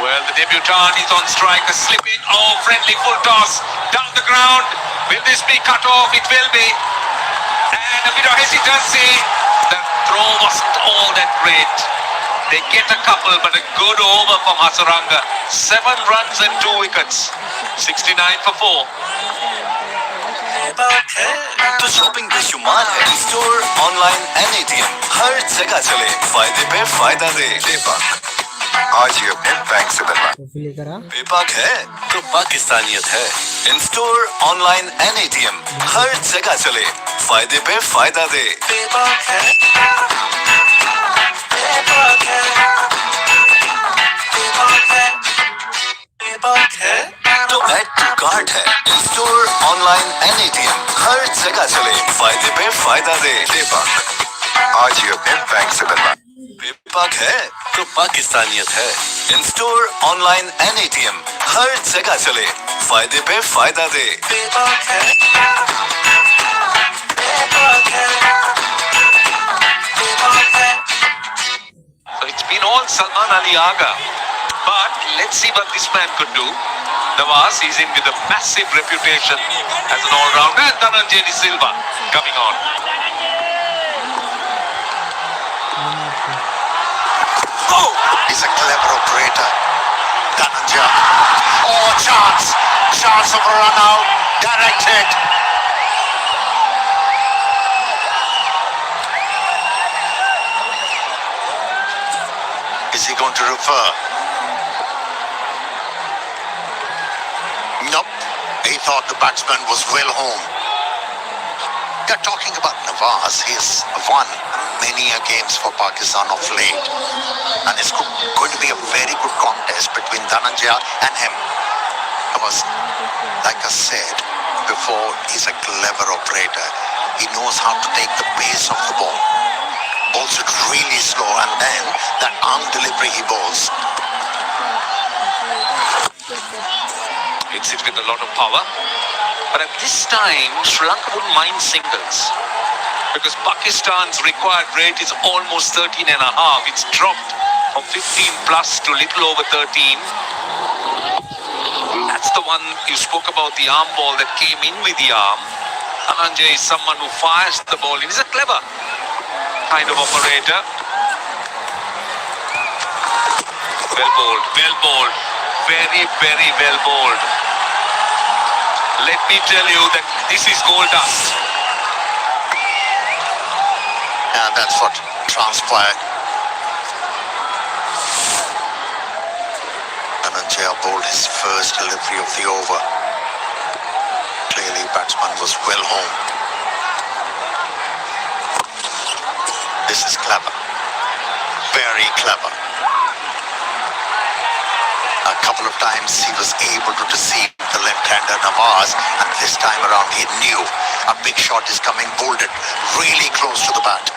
Well, the debutant is on strike, a slipping, oh, friendly full toss, down the ground. Will this be cut off? It will be. And a bit of hesitancy. The throw wasn't all that great. They get a couple, but a good over from Hasaranga. 7 runs and 2 wickets. 69 for 4. तो shopping बेशुमार है। In store, online and ATM हर जगह चले। फायदे पे फायदा दे। विभाग आज ही अपने बैंक से बनवाएं। विभाग है तो पाकिस्तानियत है। In store, online and ATM हर जगह चले। फायदे पे फायदा दे। तो ऐड टू कार्ट है। In store, online and ATM हर जगह चले। फायदे पे फायदा दे। विभाग आज ही अपने बैंक से बनवाएं। विभाग है तो पाकिस्तानियत है। In store, online and ATM हर जगह चले। फायदे पे फायदा दे। So it's been all Salman Ali Aga. But let's see what this man could do. Nawaz is in with a massive reputation as an all-rounder. And Dhananjay De Silva coming on. oh, he's a clever operator. Dhananjay. Oh, chance. Chance of a run out. Directed. Is he going to refer? Nope. He thought the batsman was well home. They're talking about Nawaz. He's won many games for Pakistan of late. And it's going to be a very good contest between Dhananjay and him. Because, like I said before, he's a clever operator. He knows how to take the pace of the ball. Bowls it really slow, and then that arm delivery he bowls. Hits it with a lot of power. But at this time, Sri Lanka wouldn't mind singles. because Pakistan's required rate is almost 13.5. It's dropped from 15 plus to little over 13. That's the one you spoke about, the arm ball that came in with the arm. Dhananjay is someone who fires the ball in. He's a clever kind of operator. Well bowled, very, very well bowled. Let me tell you that this is gold dust. And that's what transpired. Dhananjay bowled his first delivery of the over. Clearly, batsman was well home. This is clever. Very clever. A couple of times he was able to deceive the left-hander Nawaz, and this time around he knew a big shot is coming, bolted really close to the bat.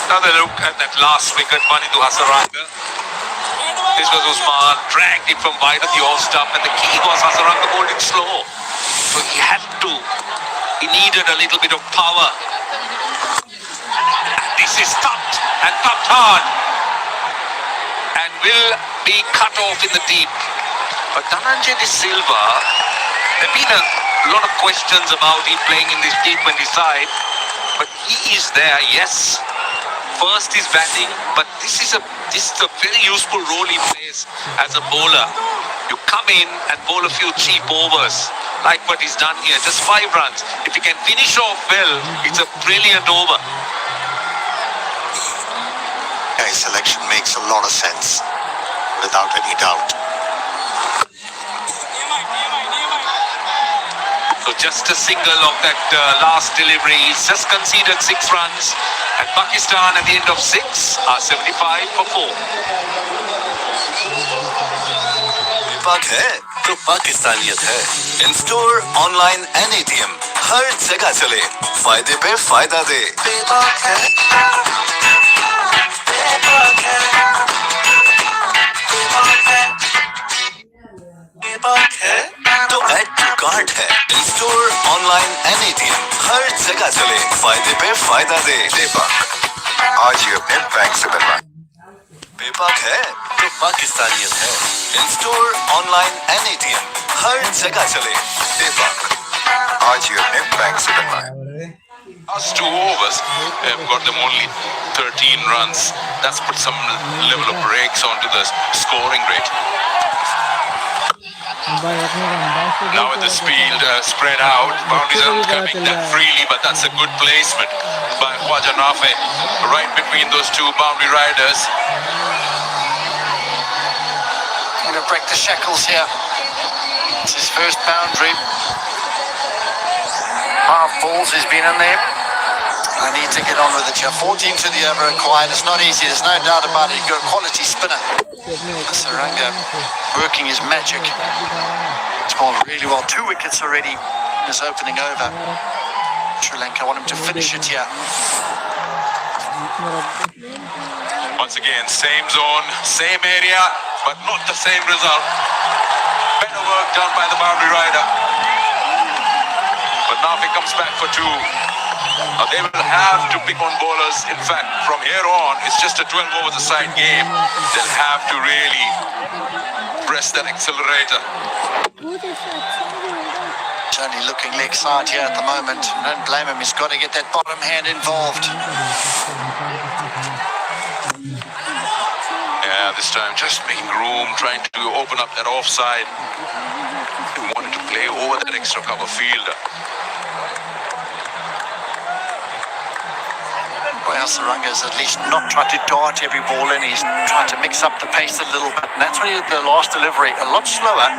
Another look at that last wicket, Manitu Hasaranga. This was Usman, dragged it from wide of the off-stump, and the key was Hasaranga bowled it slow. So he needed a little bit of power. And this is thumped, and thumped hard. And will be cut off in the deep. But Dhananjay De Silva, there have been a lot of questions about him playing in this T20 side, but he is there, yes. First is batting, but this is a very useful role he plays as a bowler. You come in and bowl a few cheap overs, like what he's done here, just 5 runs. If he can finish off well, it's a brilliant over. His selection makes a lot of sense, without any doubt. So just a single of that last delivery. He's just conceded 6 runs, and Pakistan at the end of 6 are 75 for 4. विभाग है तो पाकिस्तानियत है. In store, online and ATM हर जगह चले. फायदे पे फायदा दे. तो ऐड टू कार्ट है. In store, online and ATM हर जगह चले. फायदे पे फायदा दे. आज ही अपने बैंक से बनवाएं. बेबाक है तो पाकिस्तानियत है. In store, online and ATM हर जगह चले. बेबाक आज ही अपने बैंक से बनवाएं. Last 2 overs, they have got them only 13 runs. That's put some level of brakes onto the scoring rate. Now with the field spread out, boundaries aren't coming that freely, but that's a good placement by Khwaja Nafe, right between those 2 boundary riders. Going to break the shackles here. It's his first boundary. 5 balls he's been in there. I need to get on with it here. 14 to the over required. It's not easy, there's no doubt about it. You've got a quality spinner. Saranga working his magic. It's bowled really well. 2 wickets already in his opening over. Sri Lanka want him to finish it here. Once again, same zone, same area, but not the same result. Better work done by the boundary rider. But now he comes back for 2. They will have to pick on bowlers. In fact, from here on, it's just a 12 overs a side game. They'll have to really press that accelerator. Only looking leg side here at the moment. Don't blame him, he's got to get that bottom hand involved. Yeah, this time just making room, trying to open up that offside. He wanted to play over that extra cover fielder. Well, Saranga has at least not tried to dart every ball in. He's trying to mix up the pace a little bit. And that's when he did the last delivery. A lot slower.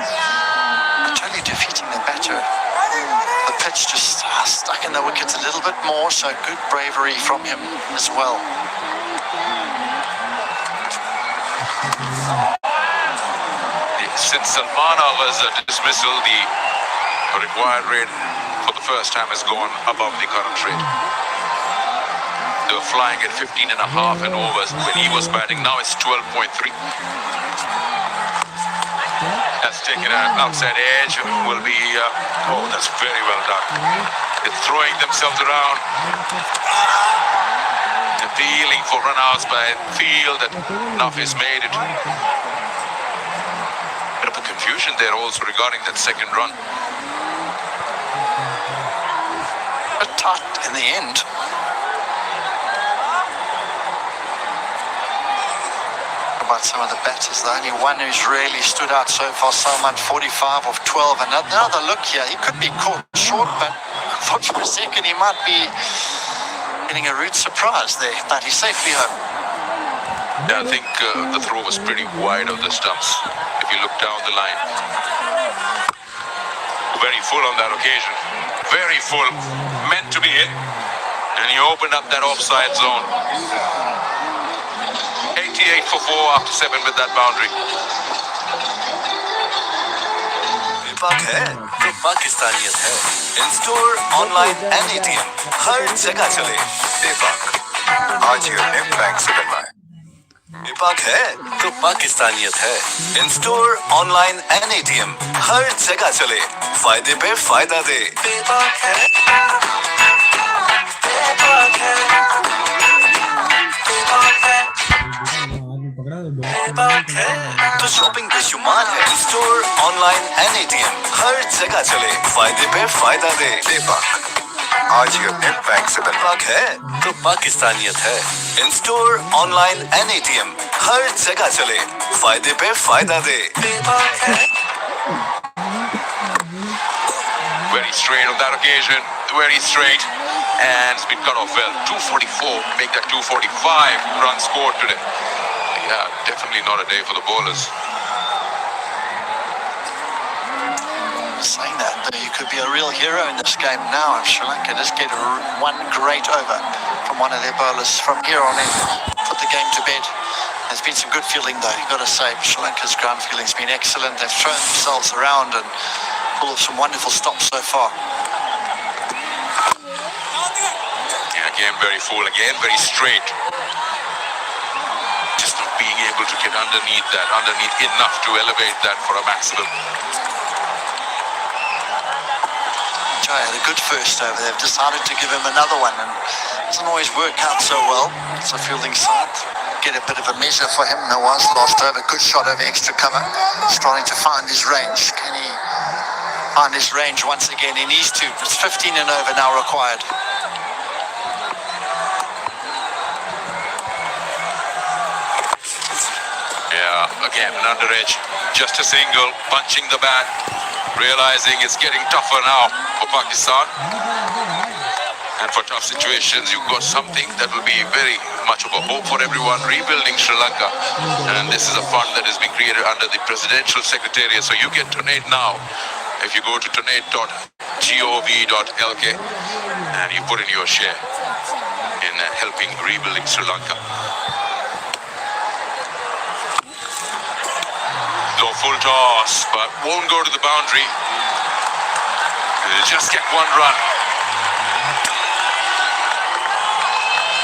Totally defeating the batter. The pitch just stuck in the wickets a little bit more. So good bravery from him as well. Since Salmana was a dismissal, the required rate for the first time has gone above the current rate. They were flying at 15.5 and overs when he was batting. Now it's 12.3. That's taken an outside edge. Will be, oh, that's very well done. They're throwing themselves around. They're dealing for runouts, but I feel that enough is made. It bit of a confusion there also regarding that second run. A tight in the end. About some of the batters, the only one who's really stood out so far, Salman, 45 of 12. And another look here, he could be caught short, but I thought for a second he might be getting a rude surprise there, but he's safely home. Yeah, I think the throw was pretty wide of the stumps if you look down the line. Very full on that occasion. Very full. Meant to be hit. And he opened up that offside zone. 88 for 4 after 7 with that boundary. विभाग है तो पाकिस्तानियत है in store online and ATM हर जगह चले बेबाक आज ही अपने बैंक से बनवाएं। विभाग है तो पाकिस्तानियत है in store online and ATM हर जगह चले फायदे पे फायदा दे बेबाक है बेबाक है बेबाक है बेबाक है तो शॉपिंग बेशुमार है in store online and ATM हर जगह चले फायदे पे फायदा दे बेबाक आज ही अपने बैंक से बनवाएं। बेबाक है तो पाकिस्तानियत है in store online and ATM हर जगह चले फायदे पे फायदा दे बेबाक है Very straight on that occasion. Very straight. And it's been cut off well. 244. Make that 245 run scored today. Yeah, definitely not a day for the bowlers. Saying that, he could be a real hero in this game now if Sri Lanka just get one great over from one of their bowlers from here on in. Put the game to bed. There's been some good fielding though, you've got to say. Sri Lanka's ground fielding's been excellent. They've thrown themselves around and pulled off some wonderful stops so far. Yeah, again, very full. Again, very straight. Just not being able to get underneath enough to elevate that for a maximum. Jai had a good first over. They've decided to give him another one and it doesn't always work out so well. It's a fielding side. Get a bit of a measure for him. Nawaz last over. Good shot over extra cover. Starting to find his range. Can he find his range once again? He needs to. It's 15 and over now required. Yeah, again, an under edge. Just a single. Punching the bat. Realizing it's getting tougher now for Pakistan. And for tough situations, you've got something that will be very much of a hope for everyone, rebuilding Sri Lanka. And this is a fund that has been created under the Presidential Secretariat. So you can donate now. If you go to donate.gov.lk and you put in your share in helping rebuilding Sri Lanka. Low full toss, but won't go to the boundary. They'll just get one run.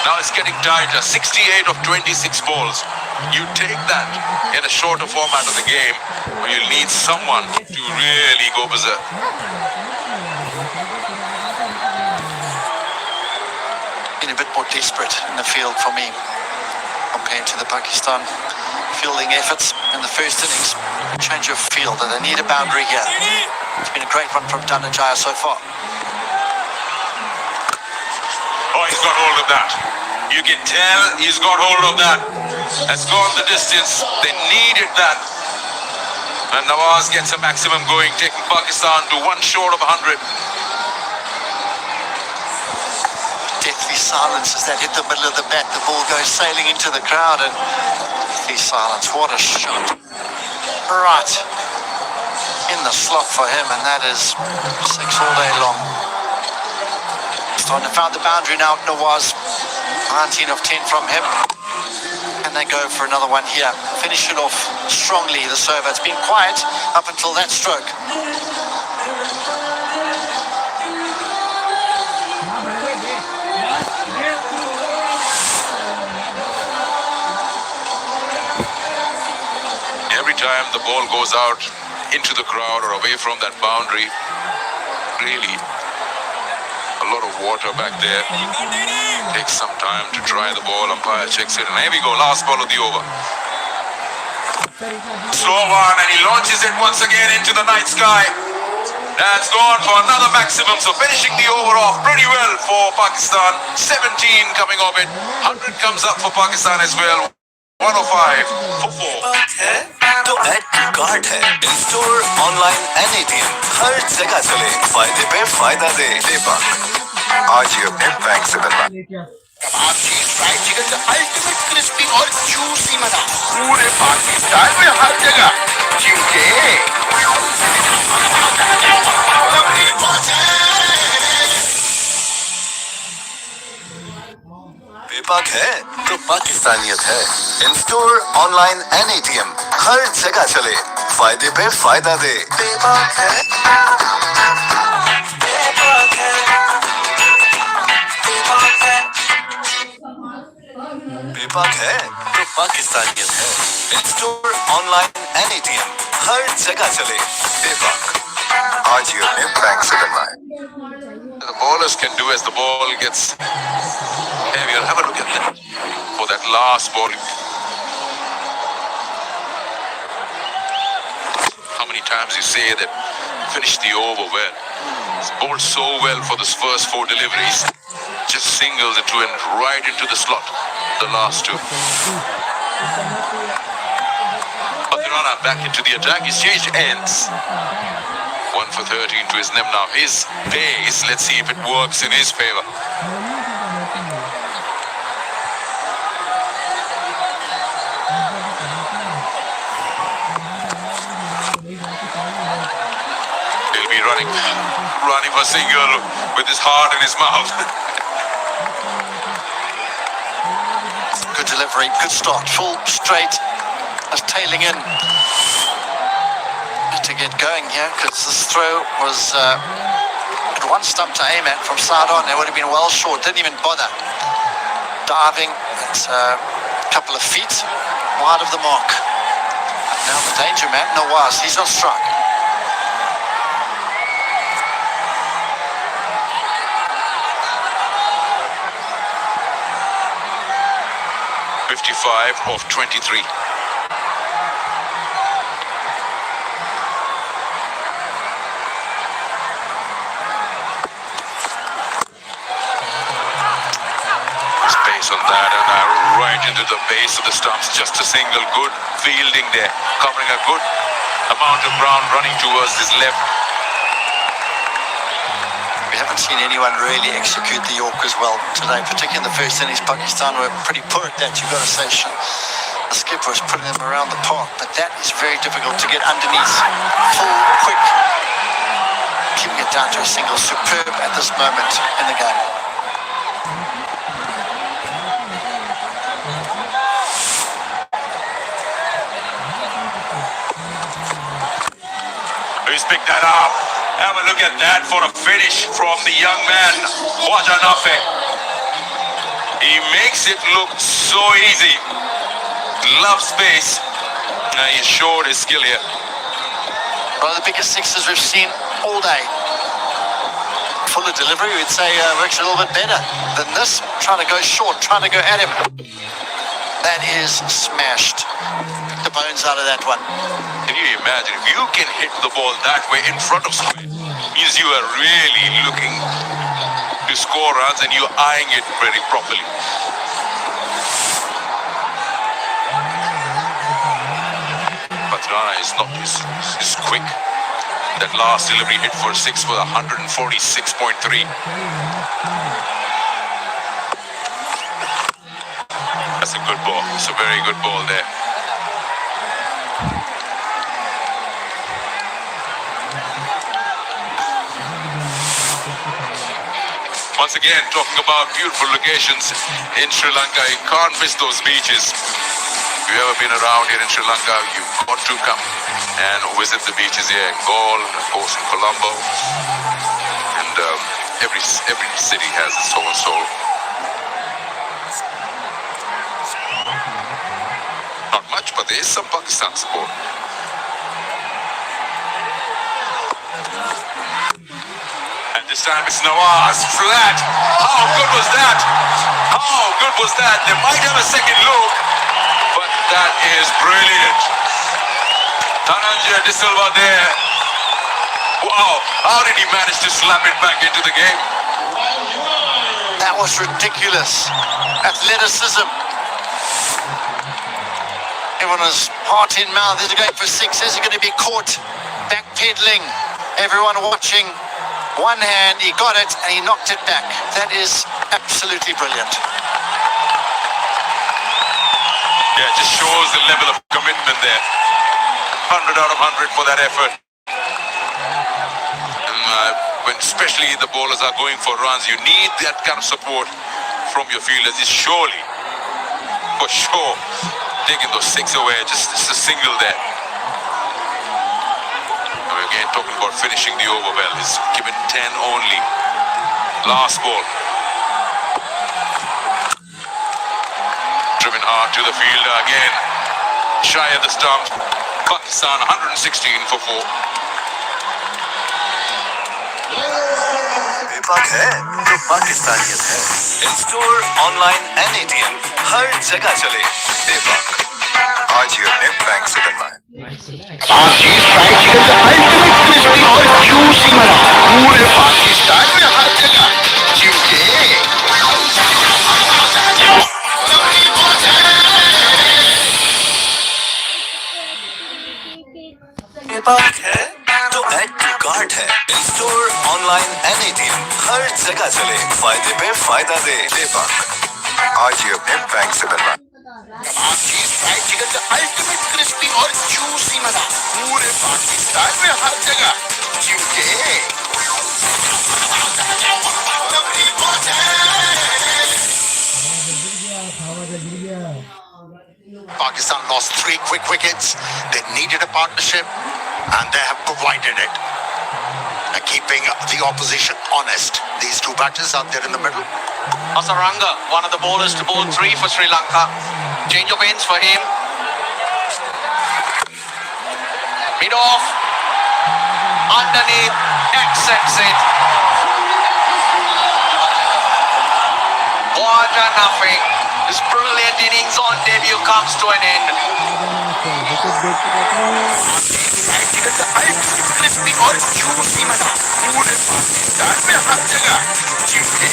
Now it's getting tighter. 68 of 26 balls. You take that in a shorter format of the game where you need someone to really go berserk. Been a bit more desperate in the field for me compared to the Pakistan fielding efforts in the first innings. Change of field and they need a boundary here. It's been a great one from Dhananjaya so far. Oh, he's got hold of that. You can tell he's got hold of that. Has gone the distance. They needed that. And Nawaz gets a maximum going, taking Pakistan to one short of 100. Deathly silence as that hit the middle of the bat. The ball goes sailing into the crowd and deathly silence. What a shot. Right in the slot for him, and that is 6 all day long. Starting to find the boundary now. Nawaz, 19 of 10 from him. And they go for another one here. Finish it off strongly, the server. It's been quiet up until that stroke. Every time the ball goes out into the crowd or away from that boundary. Really, a lot of water back there. Takes some time to dry the ball. Umpire checks it, and here we go. Last ball of the over. Slow one, and he launches it once again into the night sky. That's gone for another maximum. So finishing the over off pretty well for Pakistan. 17 coming off it. 100 comes up for Pakistan as well. 105 for 4. तो add to card है in store online एनएटीएम हर जगह चले फायदे पे फायदा दे bank आज ही अपने bank से बनवाएं। आपकी फ्राइड चिकन का अल्टीमेट क्रिस्पी और जूसी मजा पूरे पाकिस्तान में हर जगह क्योंकि बेपाक है तो पाकिस्तानियत है इन स्टोर ऑनलाइन एनएटीएम हर जगह चले फायदे पे फायदा दे बेपाक है बेपाक है तो पाकिस्तानियत है इन स्टोर ऑनलाइन एनएटीएम हर जगह चले बेपाक आज ही अपने बैंक से बनवाएं। The bowlers can do as the ball gets heavier. Have a look at that. For that last ball. How many times you say that finish the over well. He's bowled so well for this first 4 deliveries. Just singles it to and right into the slot. The last 2. Patirana back into the attack. He's changed ends. 1 for 13 to his name now. His pace, let's see if it works in his favor. He'll be running for single with his heart in his mouth. Good delivery, good start, full straight, as tailing in to get going here, because this throw was at one stump to aim at from side on. It would have been well short, didn't even bother diving. It's a couple of feet wide of the mark. And now the danger man, Nawaz, he's on strike. 55 of 23. Space on that, and right into the base of the stumps. Just a single. Good fielding there, covering a good amount of ground, running towards his left. We haven't seen anyone really execute the York as well today, particularly in the first innings. Pakistan were pretty poor at that, you've got to say. The skipper was putting them around the park, but that is very difficult to get underneath. Full, quick, keeping it down to a single. Superb at this moment in the game. He's picked that up. Have a look at that for a finish from the young man, Wajanafe. He makes it look so easy. Loves space. He showed his skill here. One of the biggest sixes we've seen all day. Fuller delivery, we'd say, works a little bit better than this. Trying to go short, trying to go at him. That is smashed. The bones out of that one. Can you imagine if you can hit the ball that way in front of square? Means you are really looking to score runs and you're eyeing it very properly. Patrana is not is quick. That last delivery hit for 6 for 146.3. That's a good ball. It's a very good ball there. Once again, talking about beautiful locations in Sri Lanka, you can't miss those beaches. If you've ever been around here in Sri Lanka, you've got to come and visit the beaches here in Galle and of course in Colombo. And every city has its own soul. Not much, but there is some Pakistan support. This time it's Nawaz. Flat. How good was that? How good was that? They might have a second look, but that is brilliant. Dhananjay De Silva there. Wow. How did he manage to slap it back into the game? That was ridiculous. Athleticism. Everyone was heart in mouth. Is he going for six? Is he going to be caught backpedaling? Everyone watching. One hand, he got it and he knocked it back. That is absolutely brilliant. Yeah, it just shows the level of commitment there. 100 out of 100 for that effort. When especially the bowlers are going for runs, you need that kind of support from your fielders. It's surely, for sure, taking those six away, just a single there. And again, talking about finishing the over well, he's given 10 only. Last ball. Driven hard to the fielder again. Shy of the stump. Pakistan 116 for 4. बेबाक है तो पाकिस्तानियत है। In store, online and ATM हर जगह चले। बेबाक आज ही अपने बैंक से बनवाएं। पूरे पाकिस्तान में हर जगह क्योंकि बेबाक है तो ऐड टू कार्ड है। In store, online and ATM हर जगह चले। फायदे पे फायदा दे। बेबाक आज ही अपने बैंक से बनवाएं। आपकी फ्राइड चिकन का अल्टीमेट क्रिस्पी और जूसी मजा पूरे पाकिस्तान में हर जगह क्योंकि Pakistan lost 3 quick wickets. They needed a partnership and they have provided it. Keeping the opposition honest. These two batters out there in the middle. Hasaranga, one of the bowlers to bowl 3 for Sri Lanka. Change of ends for him. Mid off. Underneath. Accepts it. What a nothing. This brilliant innings on debut comes to an end. Crispy और juicy मजा पूरे पाकिस्तान में हर जगह क्योंकि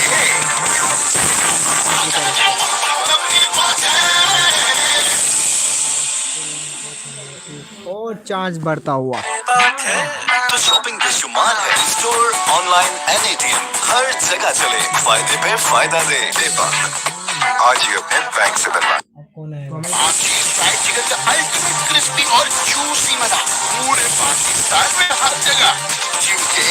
और charge बढ़ता हुआ बात है तो शॉपिंग बेशुमार है। स्टोर, ऑनलाइन एंड एटीएम हर जगह चले। फायदे पे फायदा दे। बेबाक आज ही अपने बैंक से बनवाएं। आपकी फ्राइड चिकन का अल्टीमेट क्रिस्पी और जूसी मजा पूरे पाकिस्तान में हर जगह क्योंकि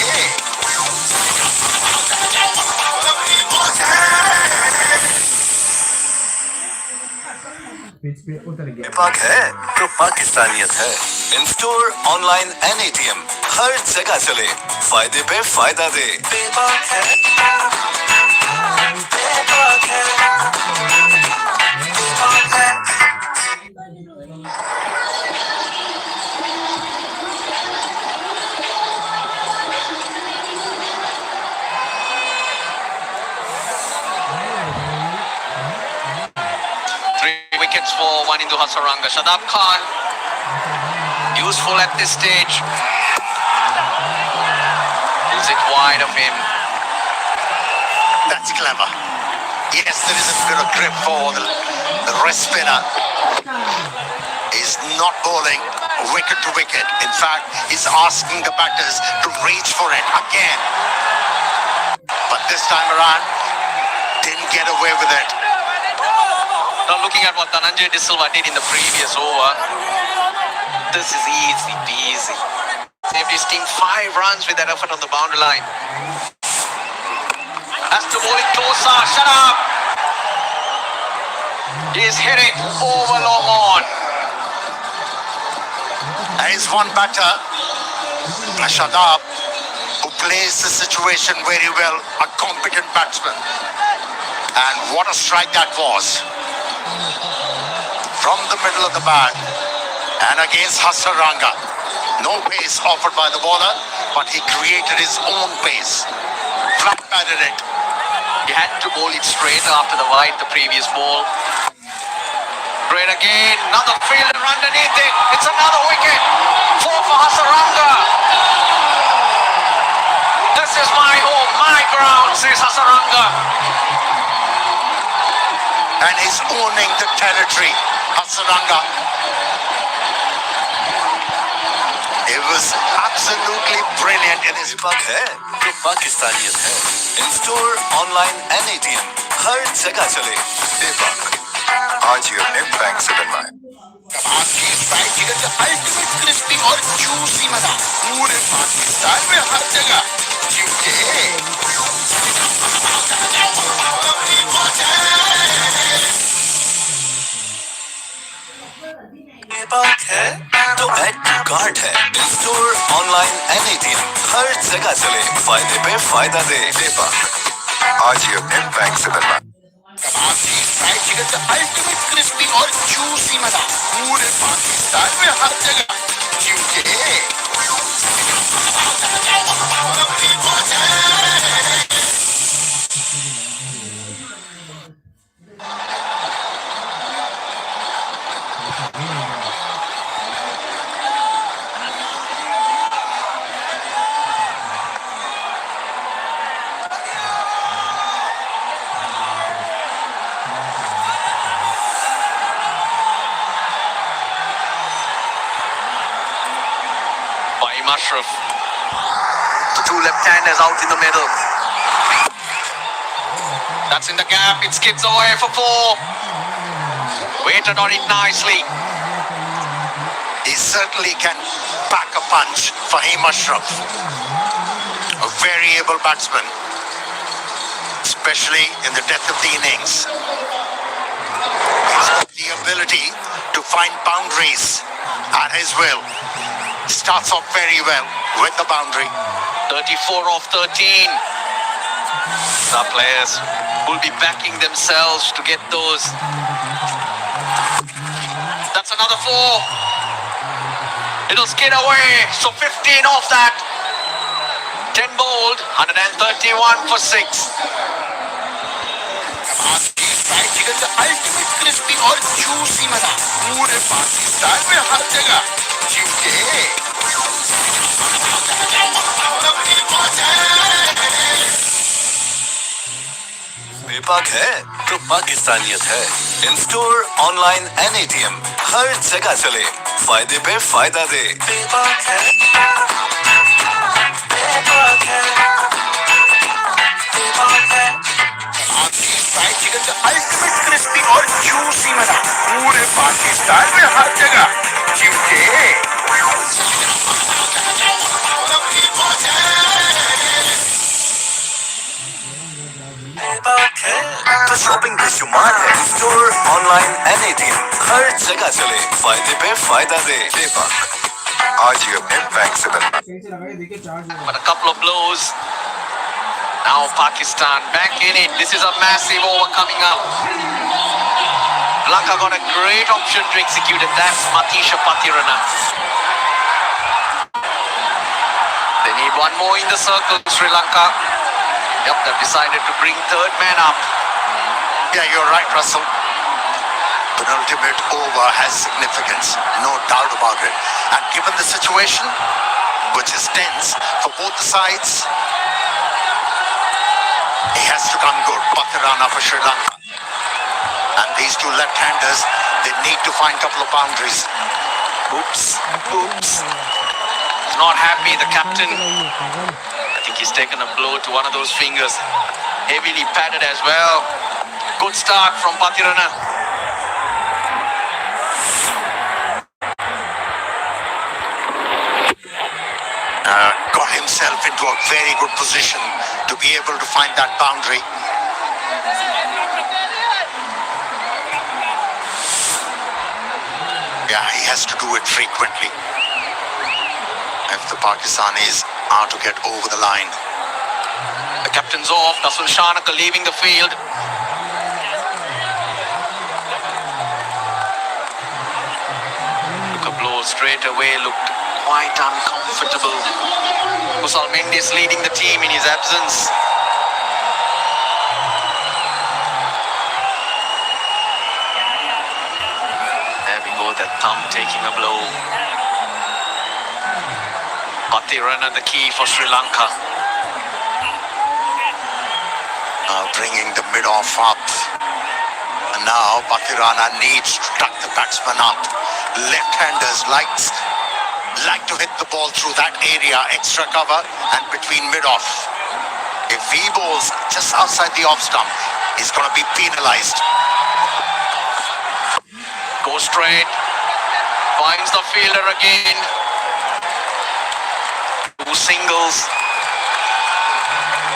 बेबाक है तो पाकिस्तानियत है। In store, online and ATM हर जगह चले। फायदे पे फायदा दे। बेबाक है, बेबाक है, बेबाक है। 3 wickets for Wanindu Hasaranga. Shadab Khan, useful at this stage. Pulls it wide of him. That's clever. Yes, there is a bit of grip for the wrist spinner. He's not bowling wicket to wicket. In fact, he's asking the batters to reach for it again. But this time around, didn't get away with it. Now looking at what Dhananjay De Silva did in the previous over, this is easy peasy. Saved his team 5 runs with that effort on the boundary line. Has to bowl it closer. Shut up! He's hit it over long on. There is one batter, Shadab, who plays the situation very well, a competent batsman. And what a strike that was. From the middle of the bat and against Hasaranga. No pace offered by the bowler, but he created his own pace. batted it. He had to bowl it straight after the wide, the previous ball. Great again, another fielder underneath it. It's another wicket. 4 for Hasaranga. This is my home, my ground, says Hasaranga. And he's owning the territory, Hasaranga. It was absolutely brilliant in his विभाग है तो पाकिस्तानियत है in store online NATM हर जगह चले दीपक आज ही अपने bank से बनवाएं। आपकी फ्राइड चिकन का अल्टीमेट क्रिस्पी और जूसी मजा पूरे पाकिस्तान में हर जगह विभाग है तो एड टू कार्ड है इन स्टोर ऑनलाइन NATM हर जगह चले फायदे पे फायदा दे दीपक आज ही अपने बैंक से बनवाएं। आपकी फ्राइड चिकन का अल्टीमेट क्रिस्पी और जूसी मजा पूरे पाकिस्तान में हर जगह Ashraf. The two left-handers out in the middle. That's in the gap. It skips away for 4. Waited on it nicely. He certainly can pack a punch for Ashraf. A very able batsman, especially in the death of the innings. He's got the ability to find boundaries at his will. Starts off very well with the boundary. 34 off 13. The players will be backing themselves to get those. That's another 4. It'll skid away. So 15 off that. 10 bowled. 131 for 6. Fried chicken का ultimate crispy और juicy मजा पूरे पाकिस्तान में हर जगह विभाग है तो पाकिस्तानियत है इन स्टोर ऑनलाइन NATM हर जगह चले फायदे पे फायदा दे विभाग है आपकी फ्राइड चिकन का अल्टीमेट क्रिस्पी और जूसी मजा पूरे पाकिस्तान में हर जगह तो शॉपिंग भी शुमार है स्टोर ऑनलाइन NATM हर जगह चले फायदे पे फायदा दे दीपक आज ही अपने बैंक से बनवाएं। But a couple of blows. Now Pakistan back in it. This is a massive over coming up. Lanka got a great option to execute and that's Matisha Patirana. They need one more in the circle, Sri Lanka. Yep, they've decided to bring third man up. Yeah, you're right, Russell. Penultimate over has significance, no doubt about it. And given the situation, which is tense for both the sides, he has to come good. Patirana for Sri Lanka. And these two left-handers, they need to find a couple of boundaries. Oops. Not happy, the captain. I think he's taken a blow to one of those fingers. Heavily padded as well. Good start from Patirana. Got himself into a very good position to be able to find that boundary. Yeah, he has to do it frequently if the Pakistanis are to get over the line. The captain's off. Nasul Shanaka leaving the field. Took a blow straight away. Looked quite uncomfortable. Kusal Mendes leading the team in his absence. The thumb taking a blow. Patirana the key for Sri Lanka. Bringing the mid-off up. And now Patirana needs to tuck the batsman up. Left-handers like to hit the ball through that area, extra cover and between mid-off. If he bowls just outside the off stump, he's going to be penalized. Goes straight. Finds the fielder again. Two singles.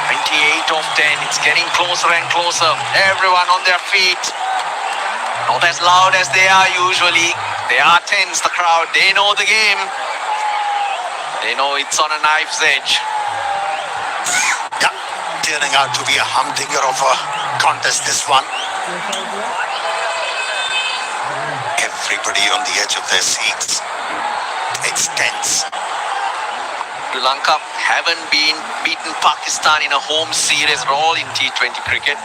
28 of 10. It's getting closer and closer. Everyone on their feet. Not as loud as they are usually. They are tense, the crowd. They know the game. They know it's on a knife's edge. Yeah, turning out to be a humdinger of a contest, this one. Everybody on the edge of their seats. It's tense. Sri Lanka haven't been beaten Pakistan in a home series at all in T20 cricket.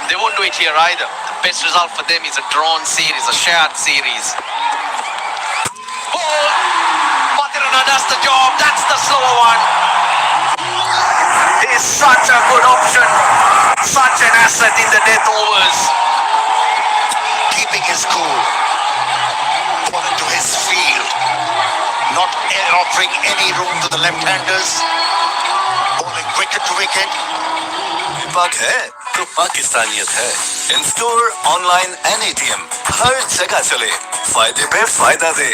They won't do it here either. The best result for them is a drawn series, a shared series. Ball! Patirana does the job. That's the slower one. He's such a good option. Such an asset in the death overs. Keeping his cool. Falling to his field. Not offering any room to the left-handers. Bowling wicket to wicket. विभाग है तो पाकिस्तानियत है. In store, online and ATM. हर जगह चले. फायदे पे फायदा दे.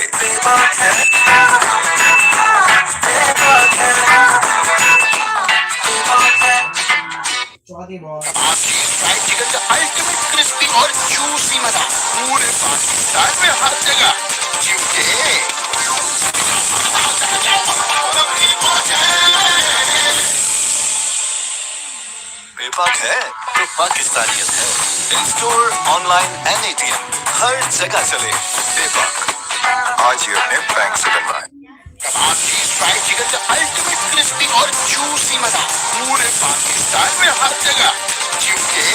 चौथी बॉल फ्राइड चिकन का अल्टीमेट क्रिस्पी और जूसी मजा पूरे पाकिस्तान में हर जगह. क्योंकि विभाग है तो पाकिस्तानियत है. In store, online and ATM. हर जगह चले. विभाग. आज ही अपने बैंक से बनवाएं. कबाब चीज फ्राइड चिकन का अल्टीमेट क्रिस्पी और जूसी मजा पूरे पाकिस्तान में हर जगह. क्योंकि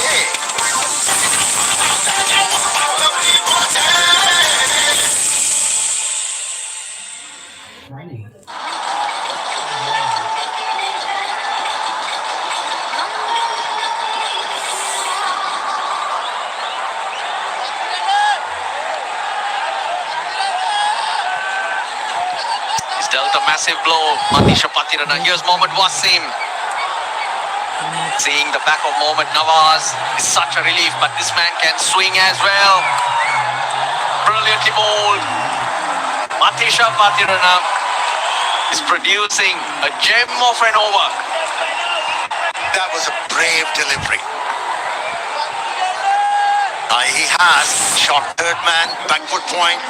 Dealt a massive blow. Manisha Patirana. Here's Mohammad Wasim. Seeing the back of Mohammad Nawaz is such a relief, but this man can swing as well. Brilliantly bowled. Manisha Patirana is producing a gem of an over. That was a brave delivery. He has shot third man, backward point,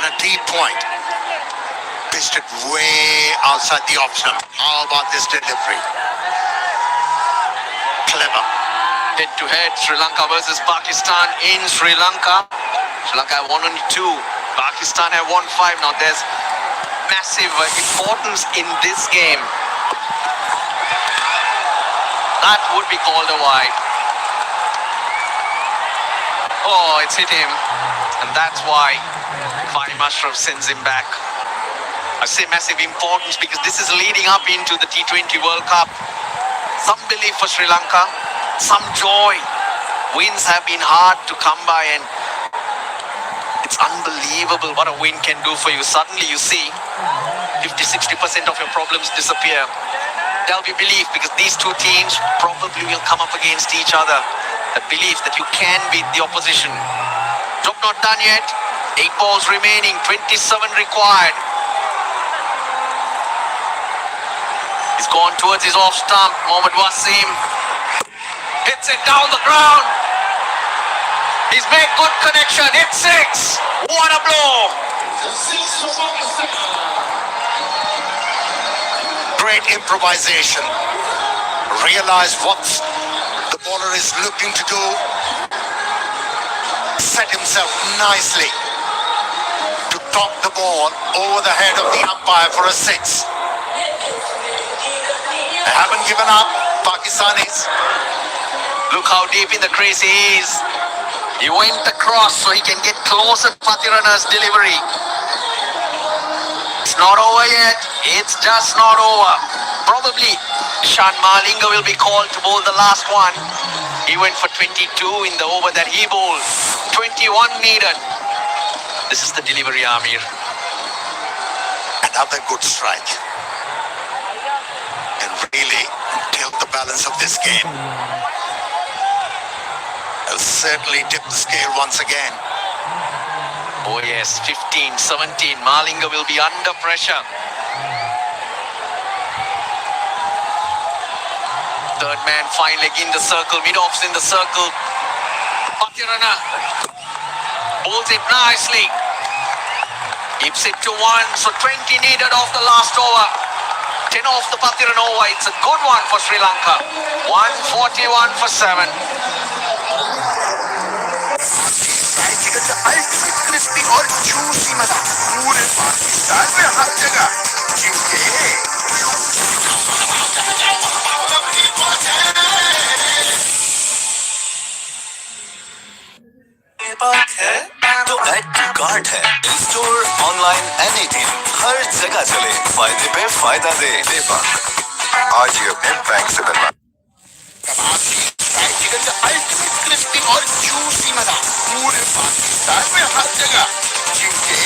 and a deep point. Pitched it way outside the off stump. How about this delivery? Clever. Head to head, Sri Lanka versus Pakistan in Sri Lanka. Sri Lanka have won only 2. Pakistan have won 5. Now there's massive importance in this game. That would be called a wide. Oh, it's hit him. And that's why Fahim Ashraf sends him back. I say massive importance because this is leading up into the T20 World Cup. Some belief for Sri Lanka, some joy. Wins have been hard to come by and it's unbelievable what a win can do for you. Suddenly you see 50-60% of your problems disappear. There'll be belief because these two teams probably will come up against each other. That belief that you can beat the opposition. Job not done yet. 8 balls remaining, 27 required. He's gone towards his off stump. Mohammad Wasim hits it down the ground. He's made good connection. It's 6. What a blow. Great improvisation. Realize what the bowler is looking to do. Set himself nicely to top the ball over the head of the umpire for a 6. They haven't given up, Pakistanis. Look how deep in the crease he is. He went across so he can get closer to Patirana's delivery. It's not over yet. It's just not over. Probably Shan Malinga will be called to bowl the last one. He went for 22 in the over that he bowled. 21 needed. This is the delivery, Amir. Another good strike. And really tilt the balance of this game. Will certainly tip the scale once again. Oh yes, 15, 17. Malinga will be under pressure. Third man, fine leg in the circle. Mid-offs in the circle. Patirana bowls it nicely. Keeps it to 1. So 20 needed off the last over. 10 off the Patirana over. It's a good one for Sri Lanka. 141 for 7. Ultimate crispy और juicy मजा पूरे पाकिस्तान में हर जगह क्योंकि तो add to cart है store online anything हर जगह चले फायदे पे फायदा दे दीपक आज ही अपने बैंक से बनवा चिकन का अल्टीमेट क्रिस्पी और जूसी मजा पूरे पाकिस्तान में हर जगह क्योंकि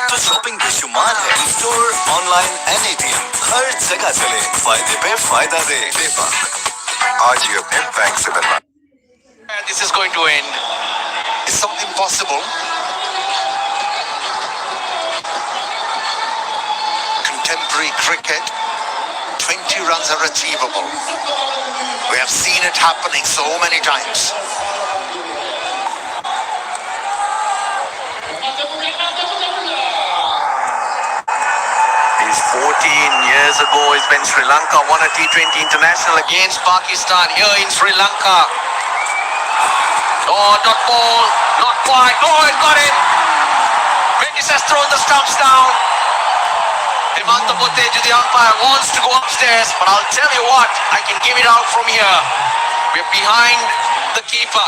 तो शॉपिंग बेशुमार है स्टोर ऑनलाइन एनीथिंग हर जगह चले फायदे पे फायदा दे दीपक आज ही अपने बैंक से बनवा This is going to end. Is something possible? Contemporary cricket, 20 runs are achievable. We have seen it happening so many times. It's 14 years ago is when Sri Lanka won a T20 international against Pakistan here in Sri Lanka. Oh, dot ball, not quite. Oh, it got it. Mendes has thrown the stumps down. Himanta Butteju, the umpire, wants to go upstairs, but I'll tell you what, I can give it out from here. We're behind the keeper.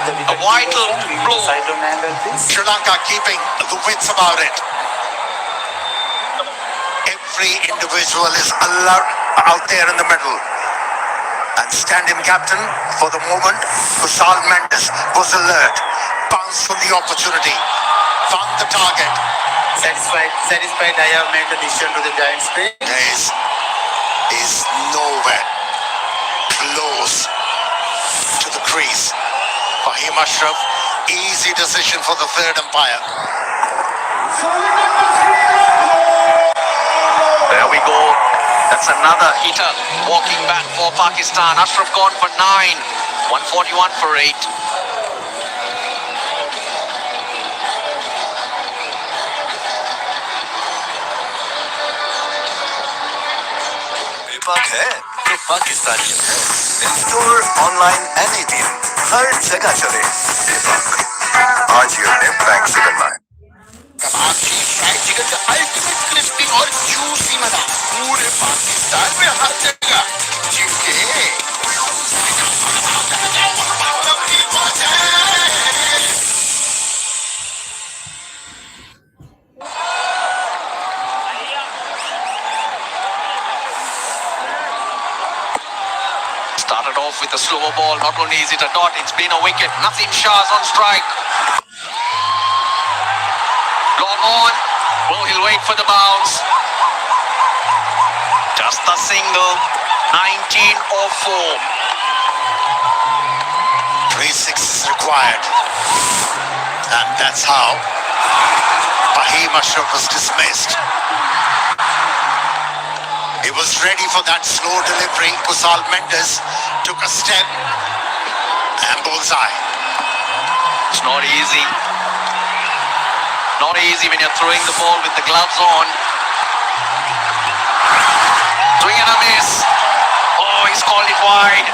A vital blow. Sri Lanka keeping the wits about it. Every individual is allowed out there in the middle. And stand-in captain for the moment, Kusal Mendes was alert. Bounced from the opportunity. Found the target. Satisfied I have made the decision to the Giants play. Is nowhere close to the crease. Fahim Ashraf, easy decision for the third umpire. There we go. That's another hitter walking back for Pakistan. Ashraf gone for 9. 141 for 8. दीपक है तो पाकिस्तानी है store online anything हर जगह चले दीपक आज ही अपने bank से बनवाएं कबाब की फ्राइड चिकन का अल्टीमेट क्रिस्पी और जूसी मजा पूरे पाकिस्तान में हर जगह क्योंकि Started off with a slower ball. Not only is it a dot, it's been a wicket. Naseem Shah's on strike. Long on. Well, he'll wait for the bounce. Just a single. 19-4. 3 sixes required. And that's how Fahim Ashraf was dismissed. He was ready for that slow delivery. Kusal Mendes took a step and bullseye. It's not easy. Not easy when you're throwing the ball with the gloves on. Swing and a miss. Oh, he's called it wide.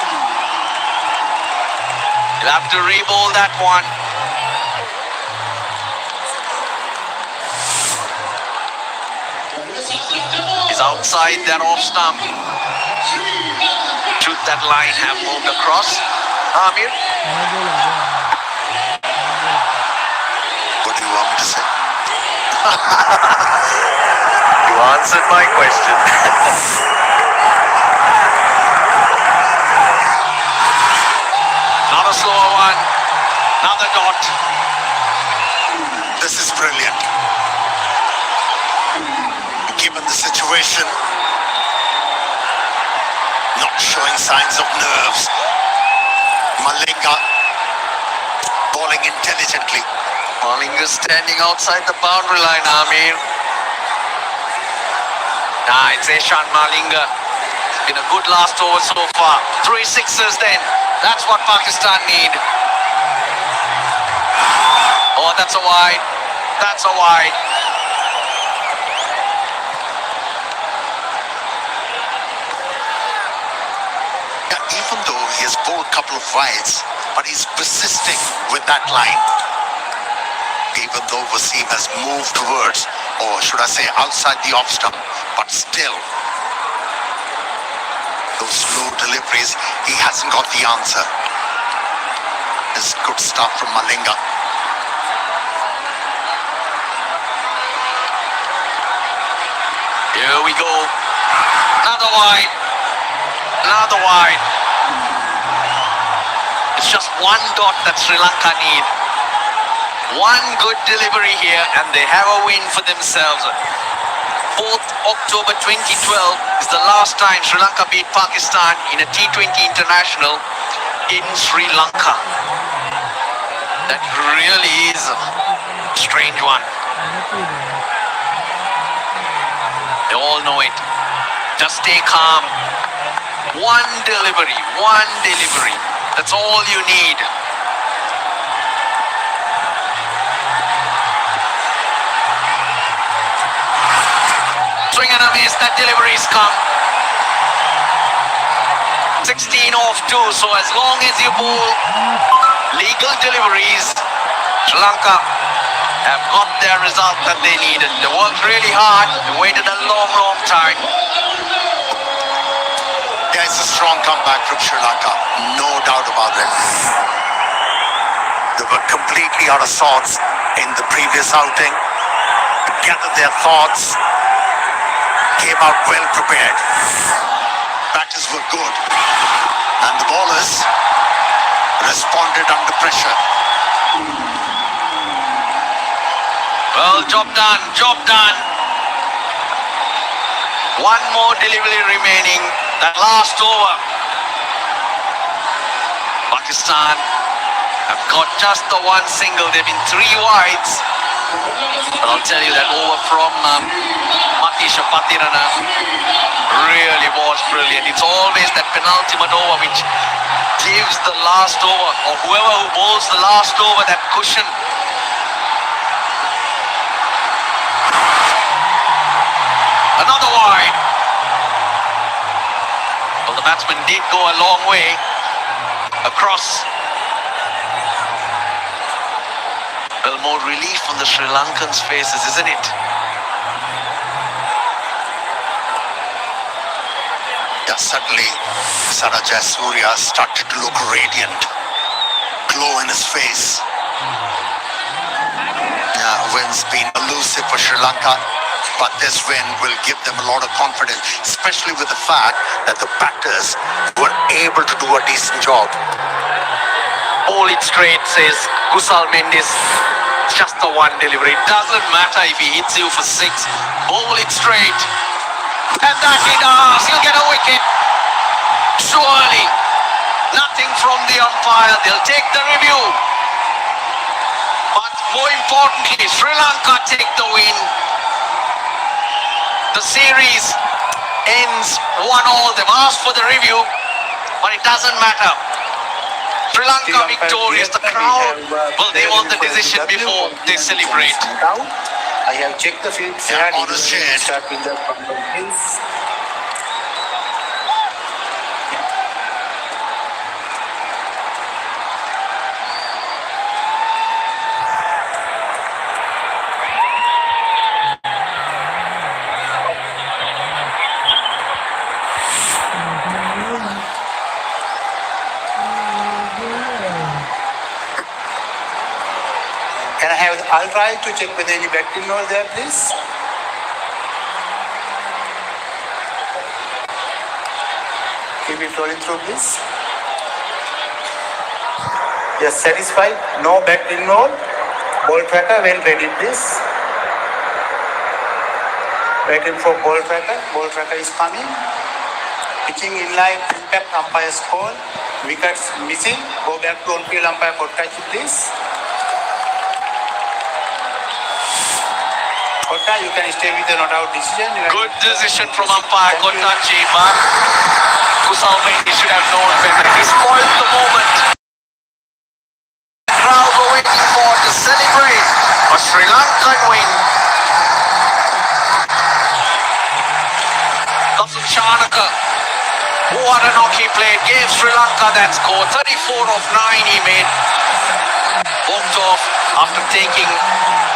He'll have to re-bowl that one. He's outside that off stump. Should that line have moved across? Amir? What do you want me to say? You answered my question. Not a slower one. Another dot. This is brilliant. Given the situation, not showing signs of nerves. Malinga bowling intelligently. Malinga standing outside the boundary line, Amir. It's Eshan Malinga. It's been a good last over so far. 3 sixes then. That's what Pakistan need. Oh, that's a wide. That's a wide. Yeah, even though he has bowled a couple of wides, but he's persisting with that line. Even though Wasim has moved towards, or should I say outside the off stump, but still, those slow deliveries, he hasn't got the answer. This is good stuff from Malinga. Here we go. Another wide. Another wide. It's just one dot that Sri Lanka need. One good delivery here and they have a win for themselves. 4th October 2012 is the last time Sri Lanka beat Pakistan in a T20 international in Sri Lanka. That really is a strange one. They all know it. Just stay calm. One delivery, one delivery. That's all you need. Swing and a miss, that delivery's come. 16 off 2, so as long as you bowl legal deliveries, Sri Lanka have got their result that they needed. They worked really hard, they waited a long time. Yeah, it's a strong comeback from Sri Lanka, no doubt about it. They were completely out of sorts in the previous outing, gathered their thoughts, came out well prepared. Batters were good, and the bowlers responded under pressure. Well, job done, job done. One more delivery remaining, that last over. Pakistan have got just the one single. They've been 3 wides. But I'll tell you that over from Matisha Patirana really was brilliant. It's always that penultimate over which gives the last over, or whoever who bowls the last over, that cushion. Another wide. Well, the batsman did go a long way across. Well, more relief on the Sri Lankans' faces, isn't it? Yeah, suddenly Saraj Surya started to look radiant, glow in his face. Yeah, win's been elusive for Sri Lanka, but this win will give them a lot of confidence, especially with the fact that the batters were able to do a decent job. Bowl it straight, says Kusal Mendis. It's just the one delivery. It doesn't matter if he hits you for 6. Bowl it straight. And that he does. He'll get a wicket. Surely. Nothing from the umpire. They'll take the review. But more importantly, Sri Lanka take the win. The series ends 1-1. They've asked for the review, but it doesn't matter. Sri Lanka victorious. The crowd, well, they want the decision before they celebrate. I have checked the field. Yeah, on his head. Starting the conference. I'll try to check whether any back involved there, please. Keep it rolling through, please. Yes, satisfied. No back involved. Ball tracker, well ready, please. Waiting for ball tracker. Ball tracker is coming. Pitching in line, impact umpire's call. Wickets missing. Go back to on-field umpire for touch, please. Kota, you can stay with the not out decision. Good decision from umpire Kotachi, but Kusalmeni should have known better. He spoiled the moment. Crowd were waiting for to celebrate a Sri Lankan win. Kapil Chanaka, what a knock he played, gave Sri Lanka that score. 34 of 9 he made. Walked off after taking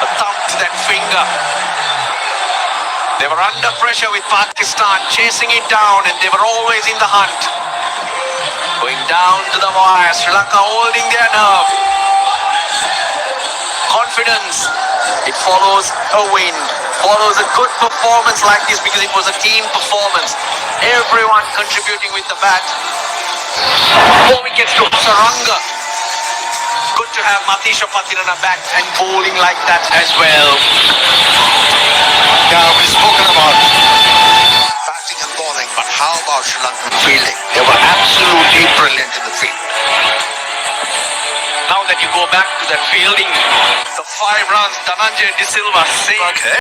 a thumb to that finger. They were under pressure with Pakistan, chasing it down, and they were always in the hunt. Going down to the wire, Sri Lanka holding their nerve. Confidence, it follows a win, follows a good performance like this because it was a team performance. Everyone contributing with the bat. 4 wickets to Saranga. Good to have Matisha Patirana back and bowling like that as well. Now we've spoken about batting and bowling, but how about Sri Lankan fielding? They were absolutely brilliant in the field. Now that you go back to that fielding, the 5 runs Dhananjay De Silva saved. Okay.